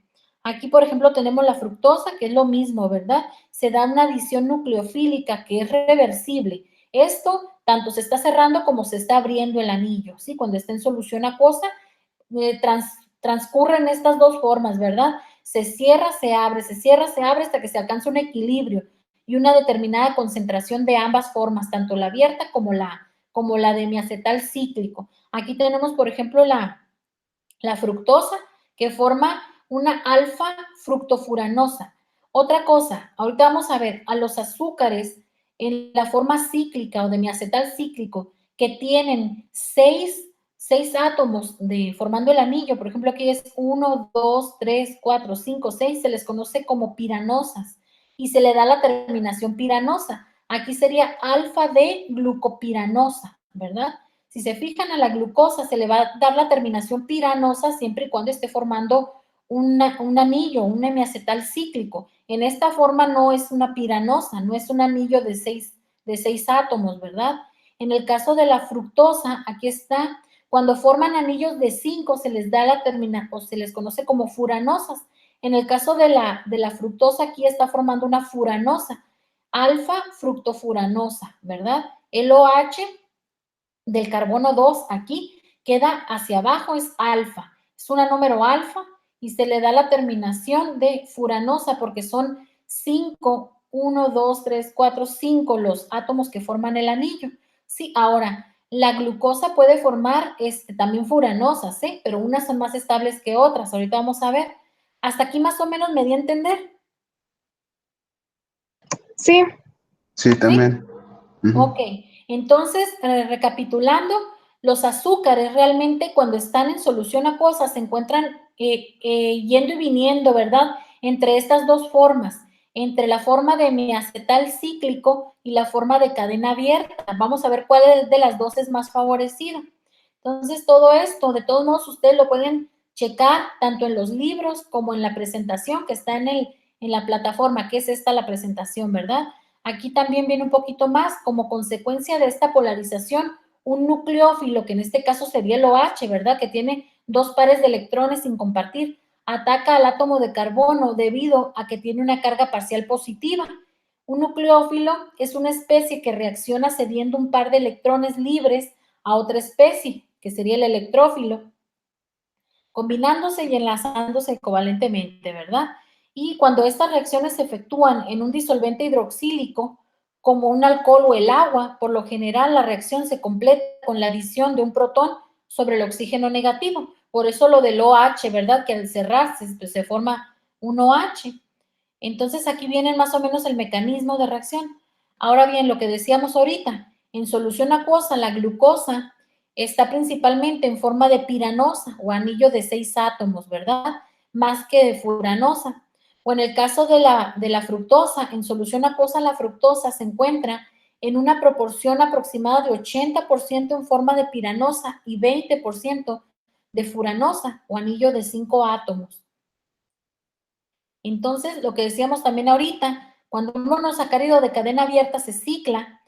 Aquí, por ejemplo, tenemos la fructosa, que es lo mismo, ¿verdad? Se da una adición nucleofílica que es reversible. Esto tanto se está cerrando como se está abriendo el anillo, ¿sí? Cuando está en solución acuosa, transcurren estas dos formas, ¿verdad? Se cierra, se abre, se cierra, se abre hasta que se alcanza un equilibrio y una determinada concentración de ambas formas, tanto la abierta como la de hemiacetal cíclico. Aquí tenemos, por ejemplo, la fructosa, que forma una alfa fructofuranosa. Otra cosa, ahorita vamos a ver a los azúcares en la forma cíclica o de hemiacetal cíclico que tienen seis átomos formando el anillo. Por ejemplo, aquí es 1, 2, 3, 4, 5, 6, se les conoce como piranosas y se le da la terminación piranosa. Aquí sería alfa de glucopiranosa, ¿verdad? Si se fijan, a la glucosa se le va a dar la terminación piranosa siempre y cuando esté formando un anillo, un hemiacetal cíclico. En esta forma no es una piranosa, no es un anillo de seis átomos, ¿verdad? En el caso de la fructosa, aquí está, cuando forman anillos de 5 se les da la terminación, o se les conoce como furanosas. En el caso de la fructosa, aquí está formando una furanosa, alfa fructofuranosa, ¿verdad? El OH del carbono 2 aquí queda hacia abajo, es alfa, es un número alfa y se le da la terminación de furanosa porque son 5, 1, 2, 3, 4, 5 los átomos que forman el anillo. Sí, ahora, la glucosa puede formar también furanosas, ¿eh? Pero unas son más estables que otras, ahorita vamos a ver. Hasta aquí más o menos me di a entender. Sí. Sí, también. Ok, entonces, recapitulando, Los azúcares realmente cuando están en solución acuosa se encuentran yendo y viniendo, ¿verdad? Entre estas dos formas, entre la forma de hemiacetal cíclico y la forma de cadena abierta. Vamos a ver cuál de las dos es más favorecida. Entonces, todo esto, de todos modos, ustedes lo pueden checar tanto en los libros como en la presentación que está en la plataforma, que es esta la presentación, ¿verdad? Aquí también viene un poquito más, como consecuencia de esta polarización, un nucleófilo, que en este caso sería el OH, ¿verdad? Que tiene dos pares de electrones sin compartir, ataca al átomo de carbono debido a que tiene una carga parcial positiva. Un nucleófilo es una especie que reacciona cediendo un par de electrones libres a otra especie, que sería el electrófilo, combinándose y enlazándose covalentemente, ¿verdad? Y cuando estas reacciones se efectúan en un disolvente hidroxílico, como un alcohol o el agua, por lo general la reacción se completa con la adición de un protón sobre el oxígeno negativo. Por eso lo del OH, ¿verdad? Que al cerrarse pues, se forma un OH. Entonces aquí viene más o menos el mecanismo de reacción. Ahora bien, lo que decíamos ahorita, en solución acuosa, la glucosa está principalmente en forma de piranosa o anillo de 6 átomos, ¿verdad? Más que de furanosa. O en el caso de la fructosa, en solución acuosa la fructosa se encuentra en una proporción aproximada de 80% en forma de piranosa y 20% de furanosa o anillo de 5 átomos. Entonces, lo que decíamos también ahorita, cuando un monosacárido de cadena abierta se cicla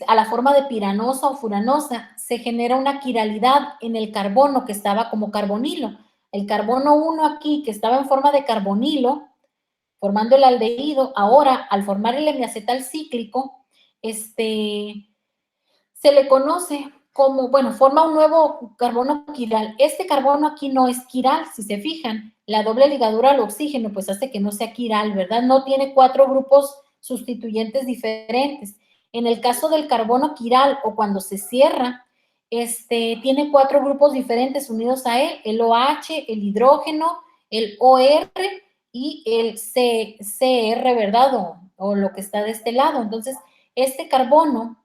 a la forma de piranosa o furanosa, se genera una quiralidad en el carbono que estaba como carbonilo. El carbono 1 aquí, que estaba en forma de carbonilo, formando el aldehído, ahora, al formar el hemiacetal cíclico, se le conoce como, bueno, forma un nuevo carbono quiral. Este carbono aquí no es quiral, si se fijan. La doble ligadura al oxígeno pues hace que no sea quiral, ¿verdad? No tiene 4 grupos sustituyentes diferentes. En el caso del carbono quiral o cuando se cierra, tiene 4 grupos diferentes unidos a él, el OH, el hidrógeno, el OR y el CR, ¿verdad? O lo que está de este lado. Entonces, este carbono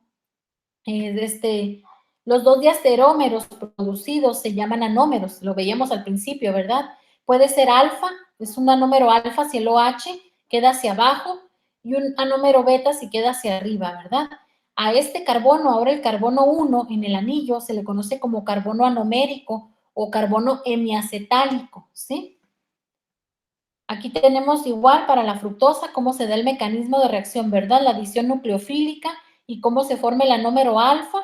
los dos diasterómeros producidos se llaman anómeros, lo veíamos al principio, ¿verdad? Puede ser alfa, es un anómero alfa si el OH queda hacia abajo y un anómero beta si queda hacia arriba, ¿verdad? A este carbono, ahora el carbono 1 en el anillo, se le conoce como carbono anomérico o carbono hemiacetálico, ¿sí? Aquí tenemos igual para la fructosa cómo se da el mecanismo de reacción, ¿verdad? La adición nucleofílica y cómo se forma el anómero alfa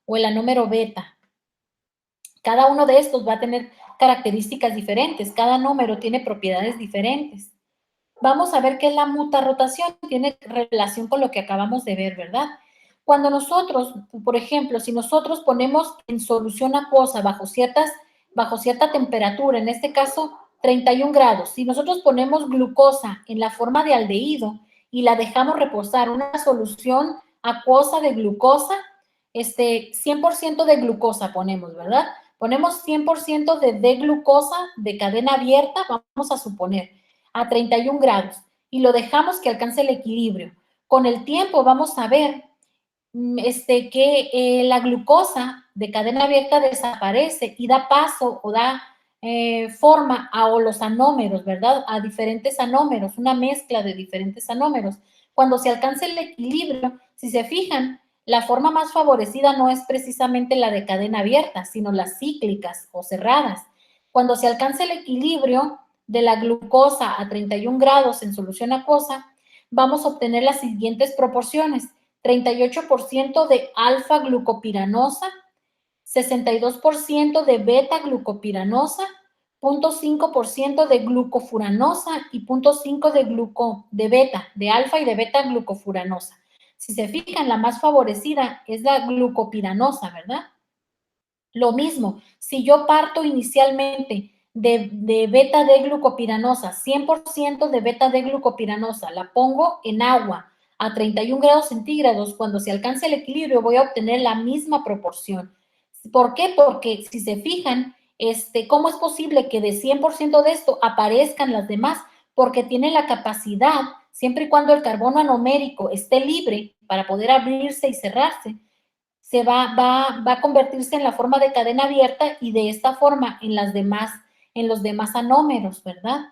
o el anómero beta. Cada uno de estos va a tener características diferentes, cada número tiene propiedades diferentes. Vamos a ver qué es la mutarrotación, tiene relación con lo que acabamos de ver, ¿verdad? Cuando nosotros, por ejemplo, si nosotros ponemos en solución acuosa bajo cierta temperatura, en este caso 31 grados, si nosotros ponemos glucosa en la forma de aldehído y la dejamos reposar, una solución acuosa de glucosa, 100% de glucosa ponemos, ¿verdad? Ponemos 100% de D-glucosa de cadena abierta, vamos a suponer, a 31 grados, y lo dejamos que alcance el equilibrio. Con el tiempo vamos a ver que la glucosa de cadena abierta desaparece y da paso o da forma a los anómeros, ¿verdad? A diferentes anómeros, una mezcla de diferentes anómeros. Cuando se alcanza el equilibrio, si se fijan, la forma más favorecida no es precisamente la de cadena abierta, sino las cíclicas o cerradas. Cuando se alcanza el equilibrio de la glucosa a 31 grados en solución acuosa, vamos a obtener las siguientes proporciones: 38% de alfa-glucopiranosa, 62% de beta-glucopiranosa, 0.5% de glucofuranosa y 0.5% de beta, de alfa y de beta-glucofuranosa. Si se fijan, la más favorecida es la glucopiranosa, ¿verdad? Lo mismo, si yo parto inicialmente de beta-D-glucopiranosa, 100% de beta-D-glucopiranosa, la pongo en agua a 31 grados centígrados, cuando se alcance el equilibrio voy a obtener la misma proporción. ¿Por qué? Porque si se fijan, ¿cómo es posible que de 100% de esto aparezcan las demás? Porque tiene la capacidad, siempre y cuando el carbono anomérico esté libre para poder abrirse y cerrarse, va a convertirse en la forma de cadena abierta y de esta forma en los demás anómeros, ¿verdad?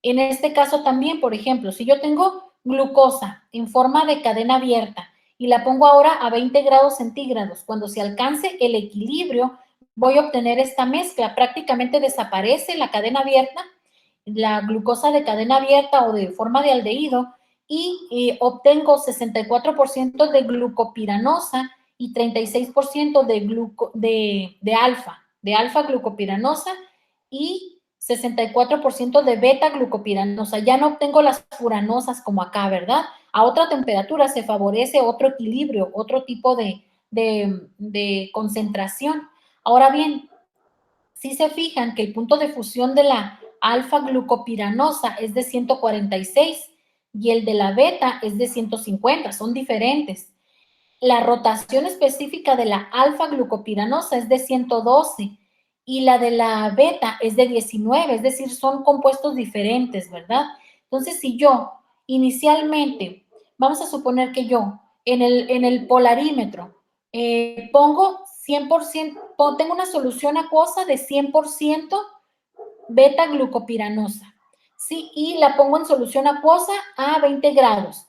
En este caso también, por ejemplo, si yo tengo glucosa en forma de cadena abierta y la pongo ahora a 20 grados centígrados, cuando se alcance el equilibrio, voy a obtener esta mezcla. Prácticamente desaparece la cadena abierta, la glucosa de cadena abierta o de forma de aldehído, y obtengo 64% de glucopiranosa y 36% de alfa glucopiranosa y 64% de beta glucopiranosa. Ya no obtengo las furanosas como acá, ¿verdad? A otra temperatura se favorece otro equilibrio, otro tipo de concentración. Ahora bien, si se fijan que el punto de fusión de la alfa glucopiranosa es de 146 y el de la beta es de 150, son diferentes. La rotación específica de la alfa glucopiranosa es de 112 y la de la beta es de 19, es decir, son compuestos diferentes, ¿verdad? Entonces, si yo inicialmente, vamos a suponer que yo en el polarímetro pongo 100%, tengo una solución acuosa de 100% beta glucopiranosa, ¿sí? Y la pongo en solución acuosa a 20 grados.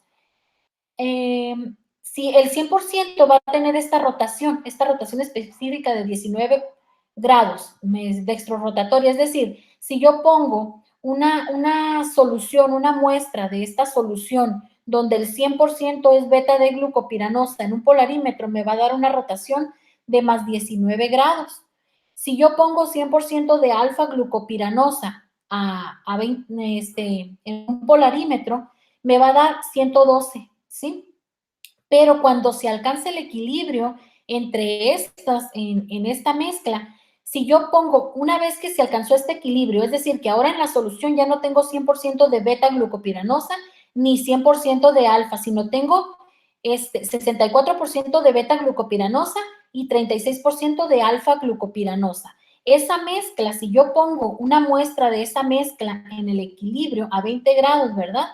Si el 100% va a tener esta rotación específica de 19 grados dextrorotatoria, es decir, si yo pongo una solución, una muestra de esta solución donde el 100% es beta de glucopiranosa en un polarímetro, me va a dar una rotación de más 19 grados. Si yo pongo 100% de alfa glucopiranosa a 20, en un polarímetro, me va a dar 112, ¿sí? Pero cuando se alcance el equilibrio entre estas, en esta mezcla, si yo pongo, una vez que se alcanzó este equilibrio, es decir, que ahora en la solución ya no tengo 100% de beta glucopiranosa ni 100% de alfa, sino tengo 64% de beta glucopiranosa y 36% de alfa glucopiranosa. Esa mezcla, si yo pongo una muestra de esa mezcla en el equilibrio a 20 grados, ¿verdad?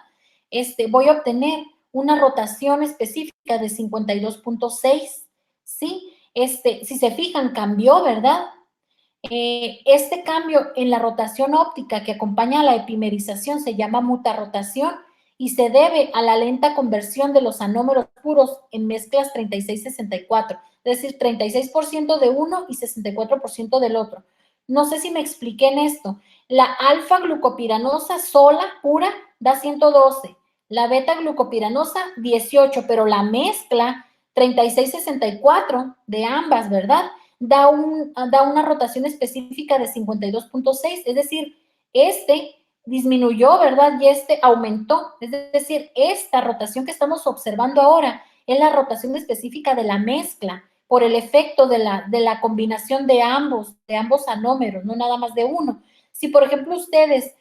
Voy a obtener una rotación específica de 52.6, ¿sí? Si se fijan, cambió, ¿verdad? Este cambio en la rotación óptica que acompaña a la epimerización se llama mutarrotación y se debe a la lenta conversión de los anómeros puros en mezclas 36-64, es decir, 36% de uno y 64% del otro. No sé si me expliqué en esto. La alfa glucopiranosa sola, pura, da 112, la beta glucopiranosa 18, pero la mezcla 36-64 de ambas, ¿verdad? Da una rotación específica de 52.6, es decir, disminuyó, ¿verdad? Y aumentó, es decir, esta rotación que estamos observando ahora es la rotación específica de la mezcla por el efecto de la combinación de ambos anómeros, no nada más de uno. Si, por ejemplo, ustedes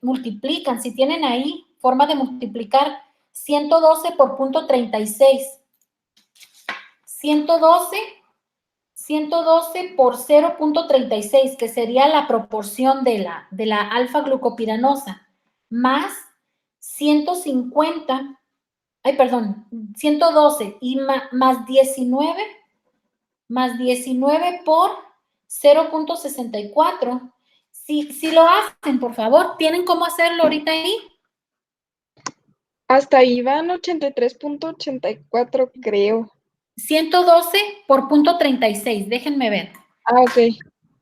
multiplican, si tienen ahí forma de multiplicar 112 por punto 36, 112 por 0.36, que sería la proporción de la alfa glucopiranosa, más 150, 112 y más 19 por 0.64. Si lo hacen, por favor, ¿tienen cómo hacerlo ahorita ahí? Hasta ahí van 83.84, creo. 112 por punto 36, déjenme ver. Ah, ok.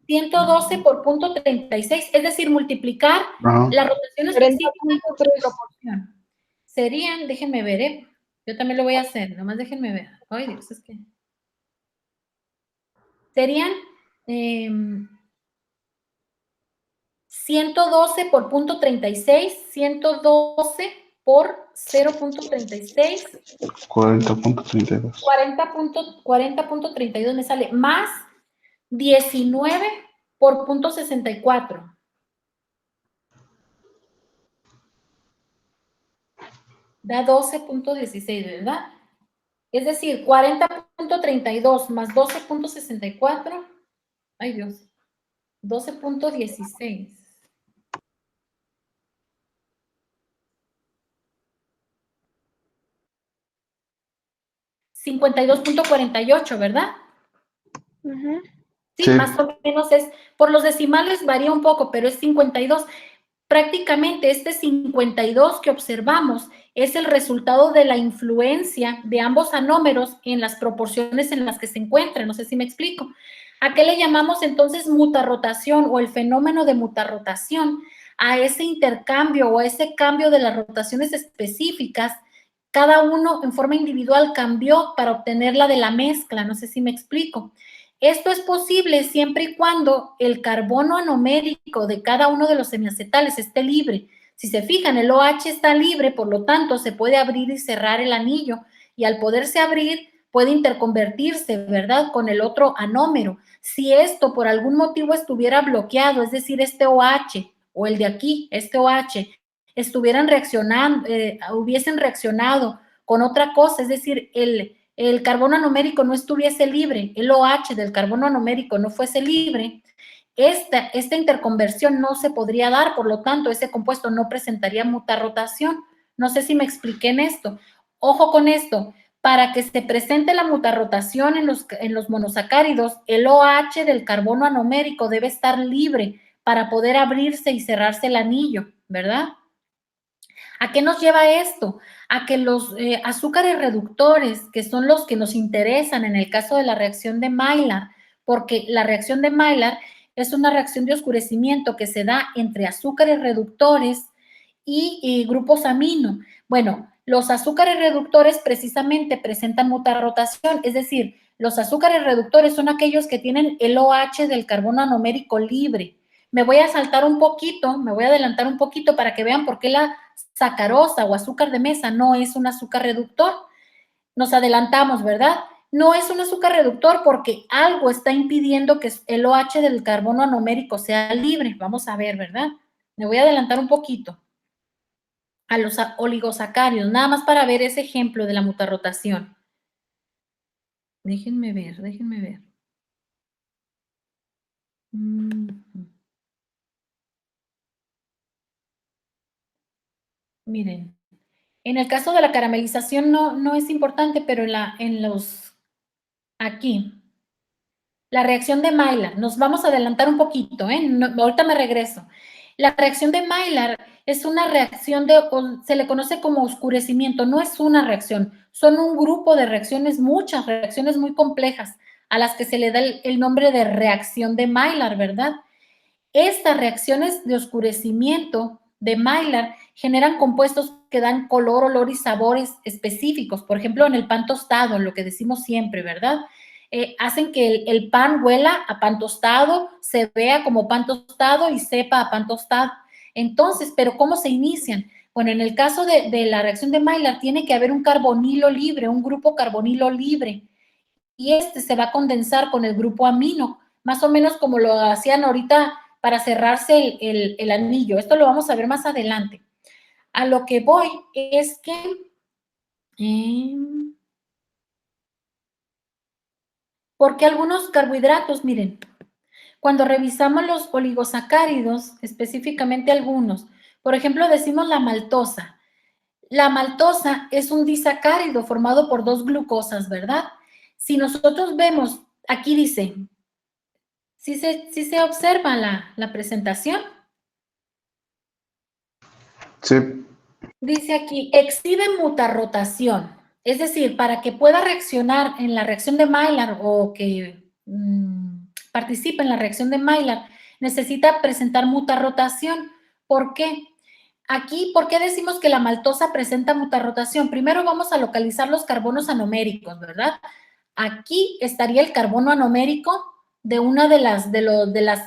112 por punto 36, es decir, multiplicar la rotación específica por su 40.3. proporción. Serían, déjenme ver, yo también lo voy a hacer, nomás déjenme ver. Ay, Dios, es que... Serían 112 por punto 36, 112 por 0.36. 40.32. 40.32 me sale, más 19 por punto 64. Da 12.16, ¿verdad? Es decir, 40.32 más 12.64. Ay, Dios. 12.16. 52.48, ¿verdad? Ujú. Sí, Sí. más o menos es, por los decimales varía un poco, pero es 52. Prácticamente este 52 que observamos es el resultado de la influencia de ambos anómeros en las proporciones en las que se encuentran. No sé si me explico. ¿A qué le llamamos entonces mutarrotación o el fenómeno de mutarrotación? A ese intercambio o a ese cambio de las rotaciones específicas. Cada uno en forma individual cambió para obtener la de la mezcla. No sé si me explico. Esto es posible siempre y cuando el carbono anomérico de cada uno de los semiacetales esté libre. Si se fijan, el OH está libre, por lo tanto, se puede abrir y cerrar el anillo, y al poderse abrir, puede interconvertirse, ¿verdad?, con el otro anómero. Si esto por algún motivo estuviera bloqueado, es decir, este OH o el de aquí, este OH, estuvieran reaccionando, hubiesen reaccionado con otra cosa, es decir, el carbono anomérico no estuviese libre, el OH del carbono anomérico no fuese libre, esta interconversión no se podría dar, por lo tanto, ese compuesto no presentaría mutarrotación. No sé si me expliqué en esto. Ojo con esto, para que se presente la mutarrotación en los monosacáridos, el OH del carbono anomérico debe estar libre para poder abrirse y cerrarse el anillo, ¿verdad? ¿A qué nos lleva esto? A que los azúcares reductores, que son los que nos interesan en el caso de la reacción de Maillard, porque la reacción de Maillard es una reacción de oscurecimiento que se da entre azúcares reductores y grupos amino. Bueno, los azúcares reductores precisamente presentan mutarrotación, es decir, los azúcares reductores son aquellos que tienen el OH del carbono anomérico libre. Me voy a saltar un poquito, me voy a adelantar un poquito para que vean por qué la sacarosa o azúcar de mesa no es un azúcar reductor. Nos adelantamos, ¿verdad? No es un azúcar reductor porque algo está impidiendo que el OH del carbono anomérico sea libre. Vamos a ver, ¿verdad? Me voy a adelantar un poquito a los oligosacáridos, nada más para ver ese ejemplo de la mutarrotación. Déjenme ver, déjenme ver. Miren, en el caso de la caramelización no es importante, pero aquí, la reacción de Maillard, nos vamos a adelantar un poquito, ahorita me regreso. La reacción de Maillard es una reacción se le conoce como oscurecimiento, no es una reacción, son un grupo de reacciones, muchas reacciones muy complejas, a las que se le da el nombre de reacción de Maillard, ¿verdad? Estas reacciones de oscurecimiento de Maillard generan compuestos que dan color, olor y sabores específicos. Por ejemplo, en el pan tostado, lo que decimos siempre, ¿verdad? Hacen que el pan huela a pan tostado, se vea como pan tostado y sepa a pan tostado. Entonces, ¿pero cómo se inician? Bueno, en el caso de la reacción de Maillard tiene que haber un carbonilo libre, un grupo carbonilo libre, y este se va a condensar con el grupo amino, más o menos como lo hacían ahorita para cerrarse el anillo. Esto lo vamos a ver más adelante. A lo que voy es que porque algunos carbohidratos, miren, cuando revisamos los oligosacáridos, específicamente algunos, por ejemplo, decimos la maltosa. La maltosa es un disacárido formado por dos glucosas, ¿verdad? Si nosotros vemos, aquí dice, ¿sí se observa la presentación? Sí. Dice aquí, exhibe mutarrotación. Es decir, para que pueda reaccionar en la reacción de Maillard o que participe en la reacción de Maillard, necesita presentar mutarrotación. ¿Por qué? Aquí, ¿por qué decimos que la maltosa presenta mutarrotación? Primero vamos a localizar los carbonos anoméricos, ¿verdad? Aquí estaría el carbono anomérico de una de las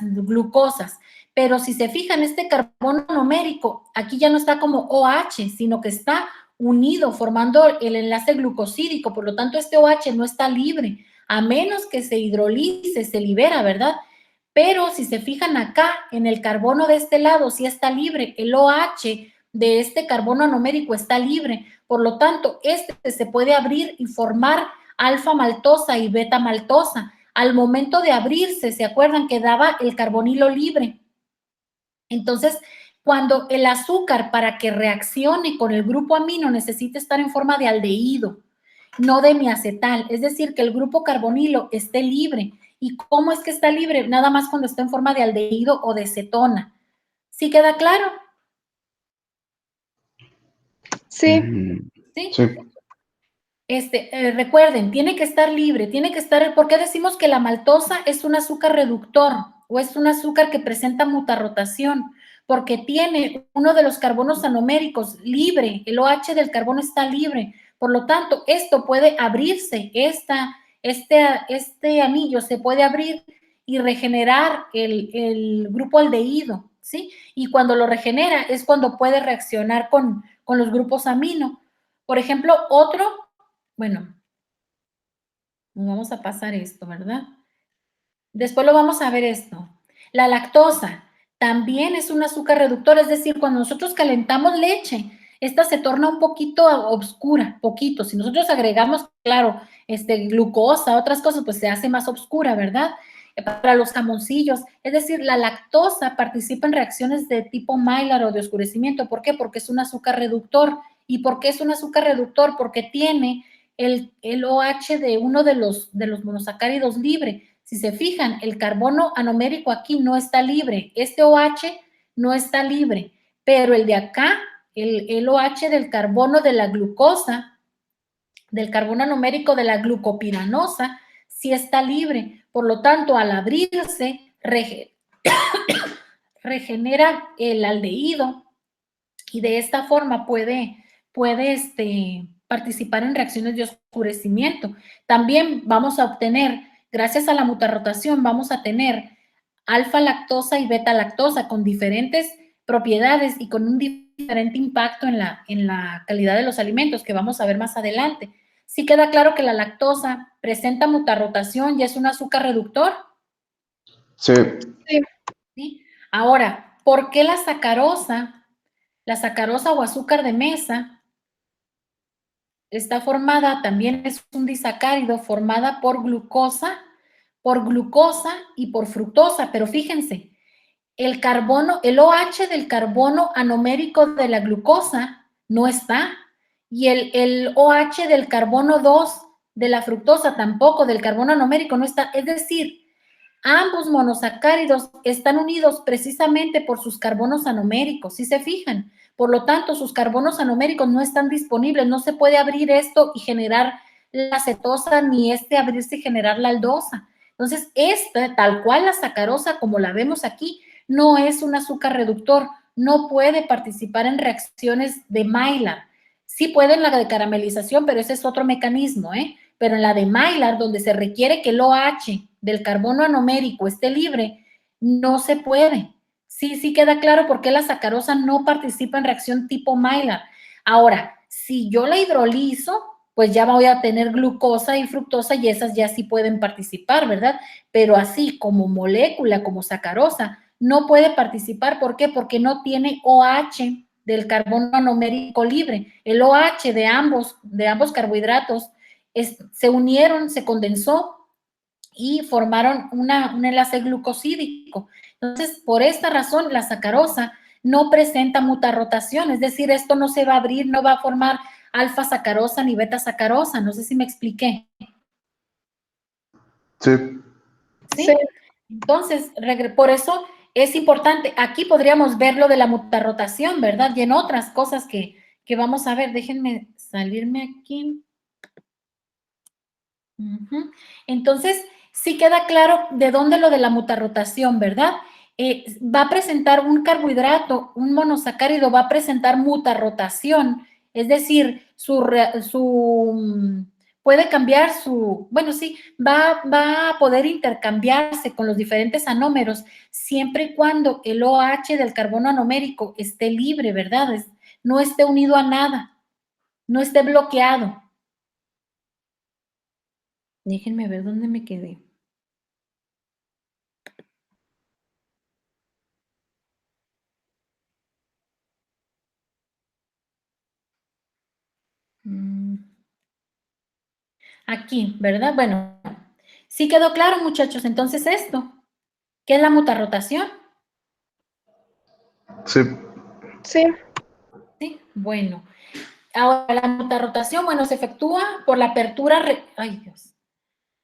glucosas. Pero si se fijan, este carbono anomérico aquí ya no está como OH, sino que está unido, formando el enlace glucosídico. Por lo tanto, este OH no está libre, a menos que se hidrolice, se libera, ¿verdad? Pero si se fijan acá, en el carbono de este lado sí está libre, el OH de este carbono anomérico está libre. Por lo tanto, este se puede abrir y formar alfa maltosa y beta maltosa. Al momento de abrirse, ¿se acuerdan que daba el carbonilo libre? Entonces, cuando el azúcar para que reaccione con el grupo amino necesita estar en forma de aldehído no de miacetal, es decir, que el grupo carbonilo esté libre. ¿Y cómo es que está libre? Nada más cuando está en forma de aldehído o de cetona. ¿Sí queda claro? Sí, ¿Sí? Sí. Recuerden, tiene que estar libre, tiene que estar, ¿por qué decimos que la maltosa es un azúcar reductor o es un azúcar que presenta mutarrotación? Porque tiene uno de los carbonos anoméricos libre, el OH del carbono está libre, por lo tanto, esto puede abrirse, este anillo se puede abrir y regenerar el grupo aldehído, ¿sí? Y cuando lo regenera es cuando puede reaccionar con los grupos amino. Por ejemplo, bueno, vamos a pasar esto, ¿verdad? Después lo vamos a ver esto. La lactosa también es un azúcar reductor, es decir, cuando nosotros calentamos leche, esta se torna un poquito oscura, poquito. Si nosotros agregamos, claro, glucosa, otras cosas, pues se hace más oscura, ¿verdad? Para los jamoncillos, es decir, la lactosa participa en reacciones de tipo Maillard o de oscurecimiento. ¿Por qué? Porque es un azúcar reductor. ¿Y por qué es un azúcar reductor? Porque tiene el OH de uno de los monosacáridos libre. Si se fijan, el carbono anomérico aquí no está libre, este OH no está libre, pero el de acá, el OH del carbono de la glucosa, del carbono anomérico de la glucopiranosa, sí está libre. Por lo tanto, al abrirse, regenera el aldehído y de esta forma puede participar en reacciones de oscurecimiento. También vamos a obtener, gracias a la mutarrotación, vamos a tener alfa lactosa y beta lactosa con diferentes propiedades y con un diferente impacto en la calidad de los alimentos que vamos a ver más adelante. Sí queda claro que la lactosa presenta mutarrotación y es un azúcar reductor. Sí. sí, ¿Sí? Ahora, ¿por qué la sacarosa o azúcar de mesa está formada, también es un disacárido formada por glucosa y por fructosa? Pero fíjense, el carbono, el OH del carbono anomérico de la glucosa no está, y el OH del carbono 2 de la fructosa tampoco, del carbono anomérico no está. Es decir, ambos monosacáridos están unidos precisamente por sus carbonos anoméricos, ¿sí se fijan? Por lo tanto, sus carbonos anoméricos no están disponibles, no se puede abrir esto y generar la cetosa, ni abrirse y generar la aldosa. Entonces, tal cual la sacarosa, como la vemos aquí, no es un azúcar reductor, no puede participar en reacciones de Maillard. Sí puede en la de caramelización, pero ese es otro mecanismo, ¿eh? Pero en la de Maillard, donde se requiere que el OH del carbono anomérico esté libre, no se puede. Sí queda claro por qué la sacarosa no participa en reacción tipo Maillard. Ahora, si yo la hidrolizo, pues ya voy a tener glucosa y fructosa y esas ya sí pueden participar, ¿verdad? Pero así como molécula, como sacarosa, no puede participar. ¿Por qué? Porque no tiene OH del carbono anomérico libre. El OH de ambos carbohidratos se unieron, se condensó y formaron un enlace glucosídico. Entonces, por esta razón, la sacarosa no presenta mutarrotación, es decir, esto no se va a abrir, no va a formar alfa sacarosa ni beta sacarosa. No sé si me expliqué. Sí. ¿Sí? sí, Entonces, por eso es importante. Aquí podríamos ver lo de la mutarrotación, ¿verdad? Y en otras cosas que vamos a ver. Déjenme salirme aquí. Entonces, sí queda claro de dónde lo de la mutarrotación, ¿verdad? Va a presentar un carbohidrato, un monosacárido, va a presentar mutarrotación, es decir, puede cambiar bueno, sí, va a poder intercambiarse con los diferentes anómeros siempre y cuando el OH del carbono anomérico esté libre, ¿verdad? No esté unido a nada, no esté bloqueado. Déjenme ver dónde me quedé. Aquí, ¿verdad? Bueno, sí quedó claro, muchachos. Entonces, ¿qué es la mutarrotación? Sí. sí, Sí, bueno. Ahora, la mutarrotación, bueno, se efectúa por la apertura,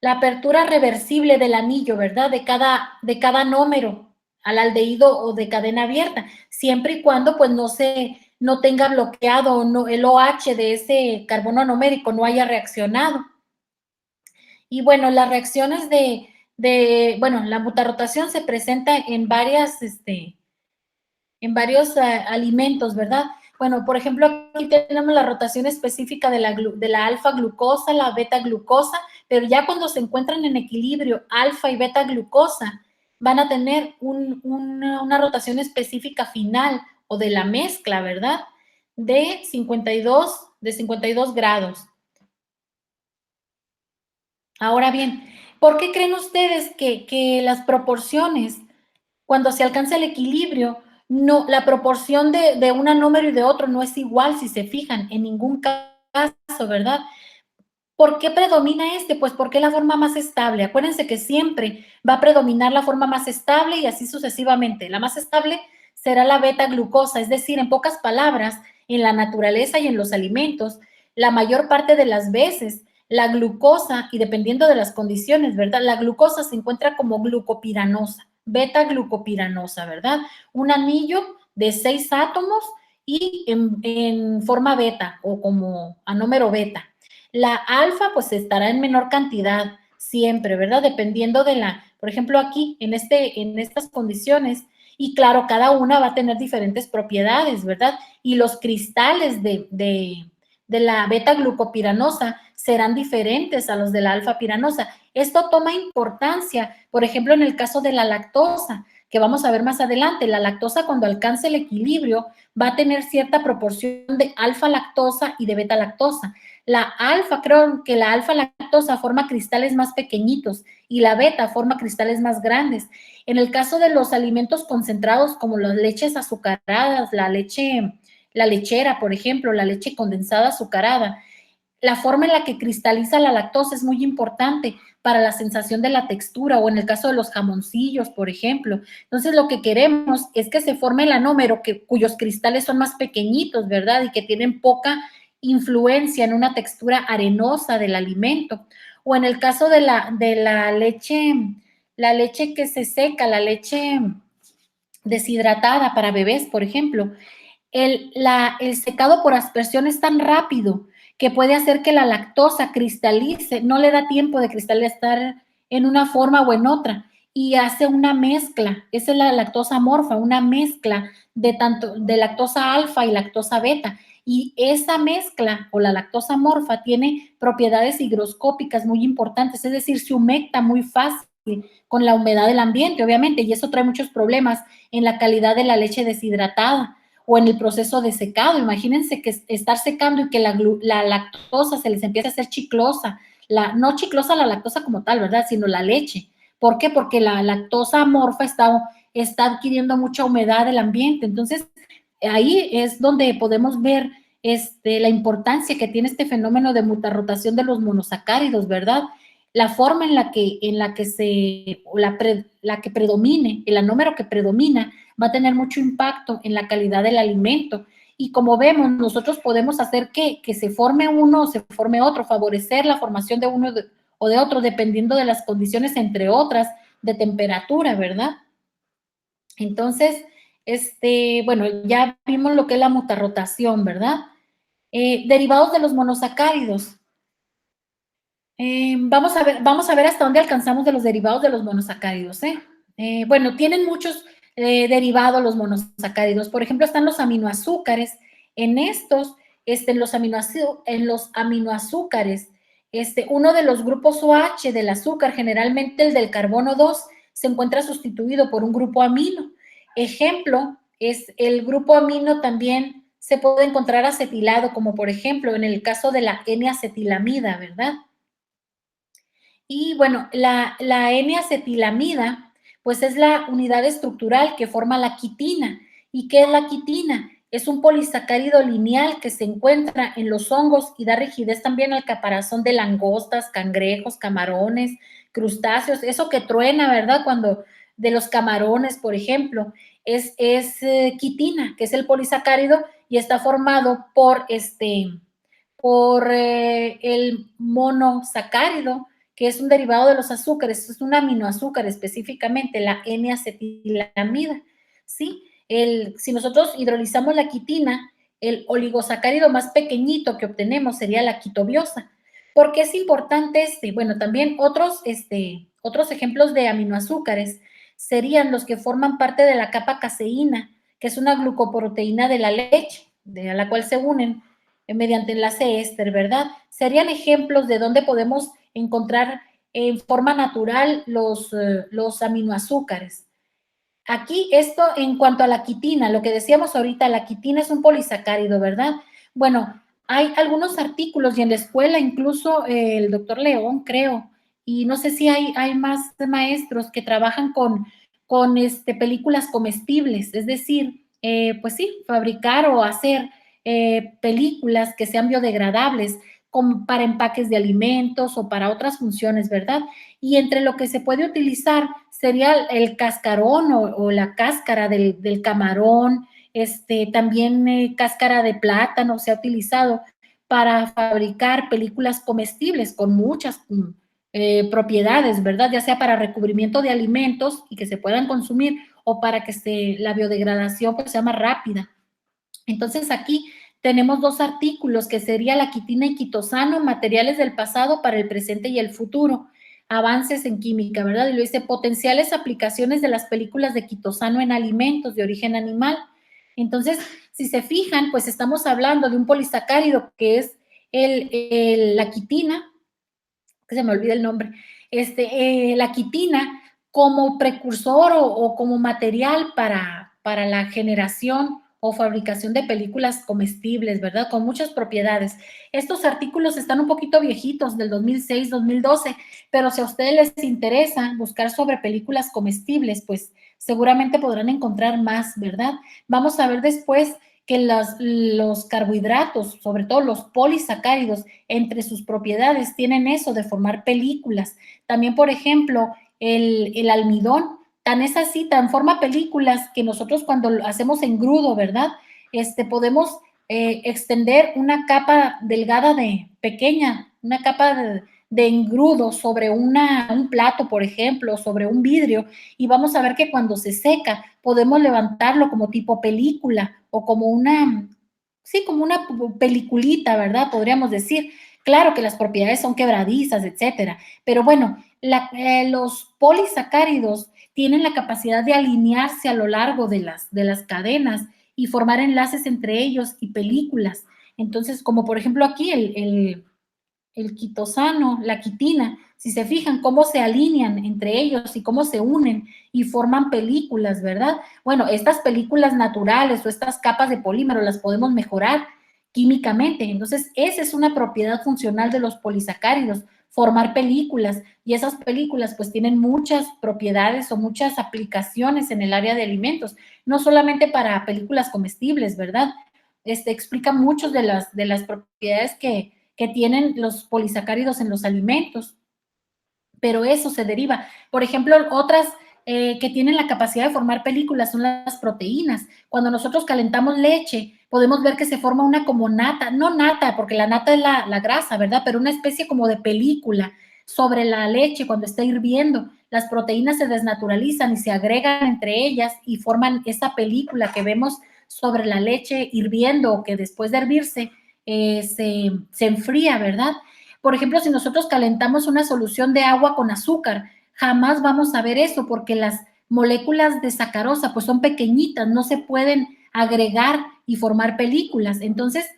la apertura reversible del anillo, ¿verdad? De cada anómero al aldehído o de cadena abierta, siempre y cuando pues no tenga bloqueado o no, el OH de ese carbono anomérico no haya reaccionado. Y bueno, las reacciones bueno, la mutarrotación se presenta en varios alimentos, ¿verdad? Bueno, por ejemplo, aquí tenemos la rotación específica de la alfa-glucosa, la beta-glucosa, pero ya cuando se encuentran en equilibrio alfa y beta-glucosa, van a tener una rotación específica final o de la mezcla, ¿verdad? De 52 grados. Ahora bien, ¿por qué creen ustedes que las proporciones, cuando se alcanza el equilibrio, no, la proporción de un anómero y de otro no es igual, si se fijan, en ningún caso, ¿verdad? ¿Por qué predomina este? Pues porque es la forma más estable. Acuérdense que siempre va a predominar la forma más estable y así sucesivamente. La más estable será la beta-glucosa, es decir, en pocas palabras, en la naturaleza y en los alimentos, la mayor parte de las veces la glucosa, y dependiendo de las condiciones, ¿verdad? La glucosa se encuentra como glucopiranosa, beta-glucopiranosa, ¿verdad? Un anillo de 6 átomos y en forma beta o como anómero beta. La alfa pues estará en menor cantidad siempre, ¿verdad? Dependiendo por ejemplo, aquí en estas condiciones, y claro, cada una va a tener diferentes propiedades, ¿verdad? Y los cristales de la beta-glucopiranosa serán diferentes a los de la alfa-piranosa. Esto toma importancia, por ejemplo, en el caso de la lactosa, que vamos a ver más adelante. La lactosa, cuando alcance el equilibrio, va a tener cierta proporción de alfa-lactosa y de beta-lactosa. Creo que la alfa-lactosa forma cristales más pequeñitos y la beta forma cristales más grandes. En el caso de los alimentos concentrados como las leches azucaradas, la lechera, por ejemplo, la leche condensada azucarada, la forma en la que cristaliza la lactosa es muy importante para la sensación de la textura, o en el caso de los jamoncillos, por ejemplo. Entonces, lo que queremos es que se forme el anómero, cuyos cristales son más pequeñitos, ¿verdad? Y que tienen poca influencia en una textura arenosa del alimento. O en el caso de la leche que se seca, la leche deshidratada para bebés, por ejemplo, el secado por aspersión es tan rápido que puede hacer que la lactosa cristalice, no le da tiempo de cristalizar en una forma o en otra, y hace una mezcla. Esa es la lactosa amorfa, una mezcla de lactosa alfa y lactosa beta. Y esa mezcla o la lactosa amorfa tiene propiedades higroscópicas muy importantes, es decir, se humecta muy fácil con la humedad del ambiente, obviamente, y eso trae muchos problemas en la calidad de la leche deshidratada o en el proceso de secado. Imagínense que estar secando y que la lactosa se les empieza a hacer chiclosa, no chiclosa la lactosa como tal, ¿verdad? Sino la leche. ¿Por qué? Porque la lactosa amorfa está adquiriendo mucha humedad del ambiente. Entonces, ahí es donde podemos ver la importancia que tiene este fenómeno de mutarrotación de los monosacáridos, ¿verdad? La forma en la que predomine, el anómero que predomina, va a tener mucho impacto en la calidad del alimento. Y como vemos, nosotros podemos hacer que se forme uno o se forme otro, favorecer la formación de uno o de otro, dependiendo de las condiciones, entre otras, de temperatura, ¿verdad? Entonces, bueno, ya vimos lo que es la mutarrotación, ¿verdad? Derivados de los monosacáridos. Vamos a ver hasta dónde alcanzamos de los derivados de los monosacáridos. Bueno, tienen muchos derivados los monosacáridos. Por ejemplo, están los aminoazúcares. En estos, en los aminoazúcares, uno de los grupos OH del azúcar, generalmente el del carbono 2, se encuentra sustituido por un grupo amino. Ejemplo, es el grupo amino también se puede encontrar acetilado, como por ejemplo en el caso de la N-acetilamida, ¿verdad? Y bueno, la N-acetilamida, pues es la unidad estructural que forma la quitina. ¿Y qué es la quitina? Es un polisacárido lineal que se encuentra en los hongos y da rigidez también al caparazón de langostas, cangrejos, camarones, crustáceos, eso que truena, ¿verdad? Cuando de los camarones, por ejemplo, es quitina, que es el polisacárido y está formado por por el monosacárido, que es un derivado de los azúcares, es un aminoazúcar específicamente, la N-acetilamida, ¿sí? Si nosotros hidrolizamos la quitina, el oligosacárido más pequeñito que obtenemos sería la quitobiosa. ¿Por qué es importante este? Bueno, también otros ejemplos de aminoazúcares serían los que forman parte de la capa caseína, que es una glucoproteína de la leche, a la cual se unen mediante enlace éster, ¿verdad? Serían ejemplos de dónde podemos encontrar en forma natural los aminoazúcares. Aquí esto en cuanto a la quitina, lo que decíamos ahorita, la quitina es un polisacárido, ¿verdad? Bueno, hay algunos artículos y en la escuela incluso el doctor León, creo, y no sé si hay más maestros que trabajan con películas comestibles, es decir, pues sí, fabricar o hacer películas que sean biodegradables como para empaques de alimentos o para otras funciones, ¿verdad? Y entre lo que se puede utilizar sería el cascarón o la cáscara del camarón, también cáscara de plátano se ha utilizado para fabricar películas comestibles con muchas propiedades, ¿verdad? Ya sea para recubrimiento de alimentos y que se puedan consumir o para que la biodegradación pues, sea más rápida. Entonces aquí tenemos dos artículos que sería la quitina y quitosano, materiales del pasado para el presente y el futuro, avances en química, ¿verdad? Y lo dice, potenciales aplicaciones de las películas de quitosano en alimentos de origen animal. Entonces, si se fijan, pues estamos hablando de un polisacárido que es la quitina, que se me olvida el nombre, la quitina como precursor o como material para la generación o fabricación de películas comestibles, ¿verdad? Con muchas propiedades. Estos artículos están un poquito viejitos, del 2006, 2012, pero si a ustedes les interesa buscar sobre películas comestibles, pues seguramente podrán encontrar más, ¿verdad? Vamos a ver después que los carbohidratos, sobre todo los polisacáridos, entre sus propiedades tienen eso de formar películas. También, por ejemplo, el almidón, tan es así, tan forma películas que nosotros cuando lo hacemos engrudo, ¿verdad? Podemos extender una capa delgada pequeña, una capa de engrudo sobre un plato, por ejemplo, sobre un vidrio, y vamos a ver que cuando se seca podemos levantarlo como tipo película o como como una peliculita, ¿verdad? Podríamos decir. Claro que las propiedades son quebradizas, etcétera, pero bueno, los polisacáridos tienen la capacidad de alinearse a lo largo de las cadenas y formar enlaces entre ellos y películas. Entonces, como por ejemplo aquí el quitosano, la quitina, si se fijan cómo se alinean entre ellos y cómo se unen y forman películas, ¿verdad? Bueno, estas películas naturales o estas capas de polímero las podemos mejorar químicamente. Entonces, esa es una propiedad funcional de los polisacáridos, formar películas, y esas películas pues tienen muchas propiedades o muchas aplicaciones en el área de alimentos, no solamente para películas comestibles, ¿verdad? Explica muchas de las propiedades que tienen los polisacáridos en los alimentos, pero eso se deriva. Por ejemplo, otras que tienen la capacidad de formar películas son las proteínas. Cuando nosotros calentamos leche, podemos ver que se forma una como nata, no nata, porque la nata es la grasa, ¿verdad? Pero una especie como de película sobre la leche cuando está hirviendo. Las proteínas se desnaturalizan y se agregan entre ellas y forman esa película que vemos sobre la leche hirviendo o que después de hervirse se enfría, ¿verdad? Por ejemplo, si nosotros calentamos una solución de agua con azúcar, jamás vamos a ver eso porque las moléculas de sacarosa pues son pequeñitas, no se pueden agregar y formar películas. Entonces,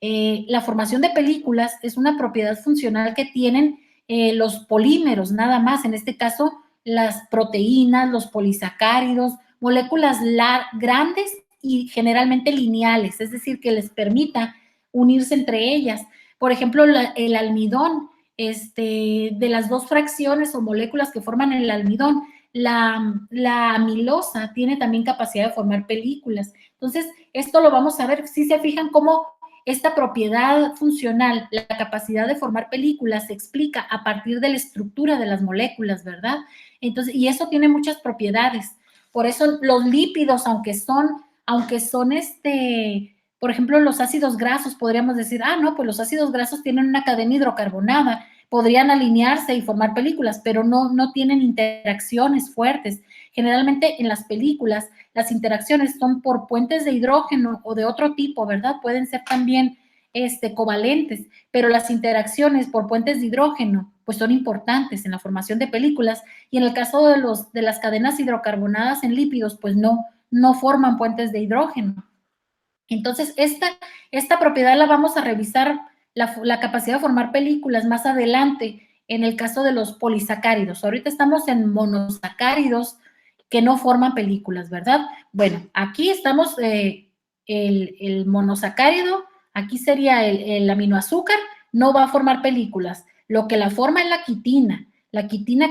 la formación de películas es una propiedad funcional que tienen los polímeros, nada más, en este caso las proteínas, los polisacáridos, moléculas grandes y generalmente lineales, es decir, que les permita unirse entre ellas. Por ejemplo, el almidón, de las dos fracciones o moléculas que forman el almidón, la amilosa tiene también capacidad de formar películas. Entonces, esto lo vamos a ver, si se fijan cómo esta propiedad funcional, la capacidad de formar películas, se explica a partir de la estructura de las moléculas, ¿verdad? Entonces, y eso tiene muchas propiedades. Por eso los lípidos, aunque son Por ejemplo, los ácidos grasos, podríamos decir, no, pues los ácidos grasos tienen una cadena hidrocarbonada, podrían alinearse y formar películas, pero no tienen interacciones fuertes. Generalmente en las películas las interacciones son por puentes de hidrógeno o de otro tipo, ¿verdad? Pueden ser también covalentes, pero las interacciones por puentes de hidrógeno pues son importantes en la formación de películas, y en el caso de las cadenas hidrocarbonadas en lípidos pues no forman puentes de hidrógeno. Entonces, esta propiedad la vamos a revisar, la capacidad de formar películas más adelante en el caso de los polisacáridos. Ahorita estamos en monosacáridos que no forman películas, ¿verdad? Bueno, aquí estamos el monosacárido, aquí sería el aminoazúcar, no va a formar películas. Lo que la forma es la quitina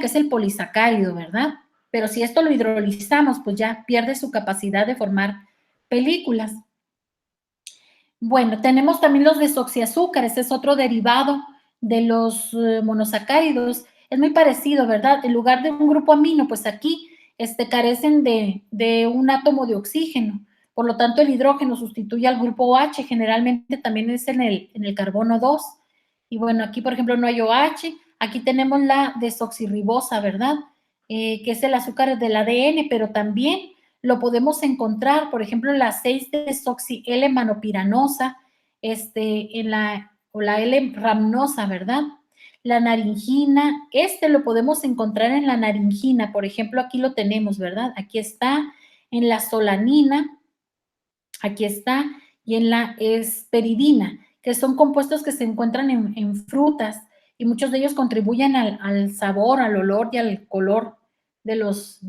que es el polisacárido, ¿verdad? Pero si esto lo hidrolizamos, pues ya pierde su capacidad de formar películas. Bueno, tenemos también los desoxiazúcares, es otro derivado de los monosacáridos. Es muy parecido, ¿verdad? En lugar de un grupo amino, pues aquí carecen de un átomo de oxígeno. Por lo tanto, el hidrógeno sustituye al grupo OH, generalmente también es en el carbono 2. Y bueno, aquí, por ejemplo, no hay OH. Aquí tenemos la desoxirribosa, ¿verdad? Que es el azúcar del ADN, pero también lo podemos encontrar, por ejemplo, la 6-desoxi-L-manopiranosa, o la L-ramnosa, ¿verdad? La naringina, lo podemos encontrar en la naringina, por ejemplo, aquí lo tenemos, ¿verdad? Aquí está, en la solanina, aquí está, y en la esperidina, que son compuestos que se encuentran en frutas, y muchos de ellos contribuyen al sabor, al olor y al color de los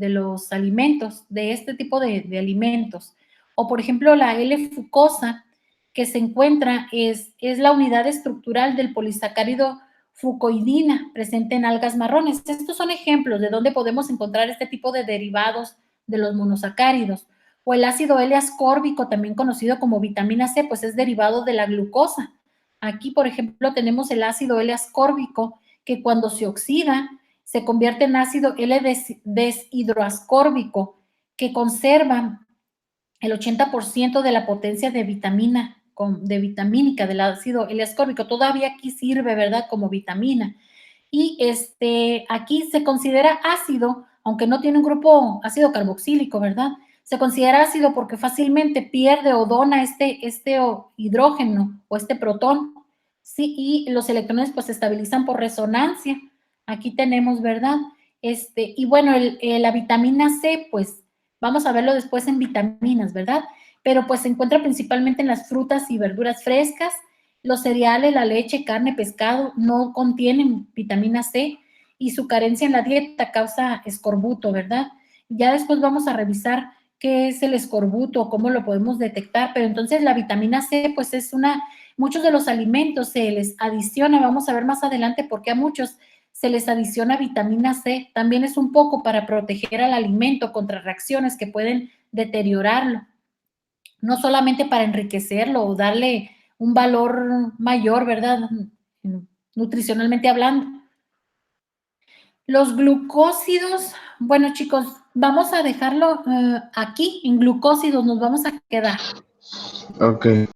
alimentos, de este tipo de alimentos. O, por ejemplo, la L-fucosa, que se encuentra, es la unidad estructural del polisacárido fucoidina, presente en algas marrones. Estos son ejemplos de dónde podemos encontrar este tipo de derivados de los monosacáridos. O el ácido L-ascórbico, también conocido como vitamina C, pues es derivado de la glucosa. Aquí, por ejemplo, tenemos el ácido L-ascórbico, que cuando se oxida, se convierte en ácido L-deshidroascórbico, que conserva el 80% de la potencia de vitamínica del ácido L-ascórbico. Todavía aquí sirve, ¿verdad?, como vitamina. Y aquí se considera ácido, aunque no tiene un grupo ácido carboxílico, ¿verdad? Se considera ácido porque fácilmente pierde o dona este hidrógeno o este protón, ¿sí? Y los electrones pues se estabilizan por resonancia. Aquí tenemos, ¿verdad? Y bueno, la vitamina C, pues vamos a verlo después en vitaminas, ¿verdad? Pero pues se encuentra principalmente en las frutas y verduras frescas. Los cereales, la leche, carne, pescado no contienen vitamina C, y su carencia en la dieta causa escorbuto, ¿verdad? Ya después vamos a revisar qué es el escorbuto, cómo lo podemos detectar, pero entonces la vitamina C, pues muchos de los alimentos se les adiciona, vamos a ver más adelante por qué a muchos se les adiciona vitamina C, también es un poco para proteger al alimento contra reacciones que pueden deteriorarlo, no solamente para enriquecerlo o darle un valor mayor, ¿verdad? Nutricionalmente hablando. Los glucósidos, bueno, chicos, vamos a dejarlo aquí, en glucósidos nos vamos a quedar. Ok.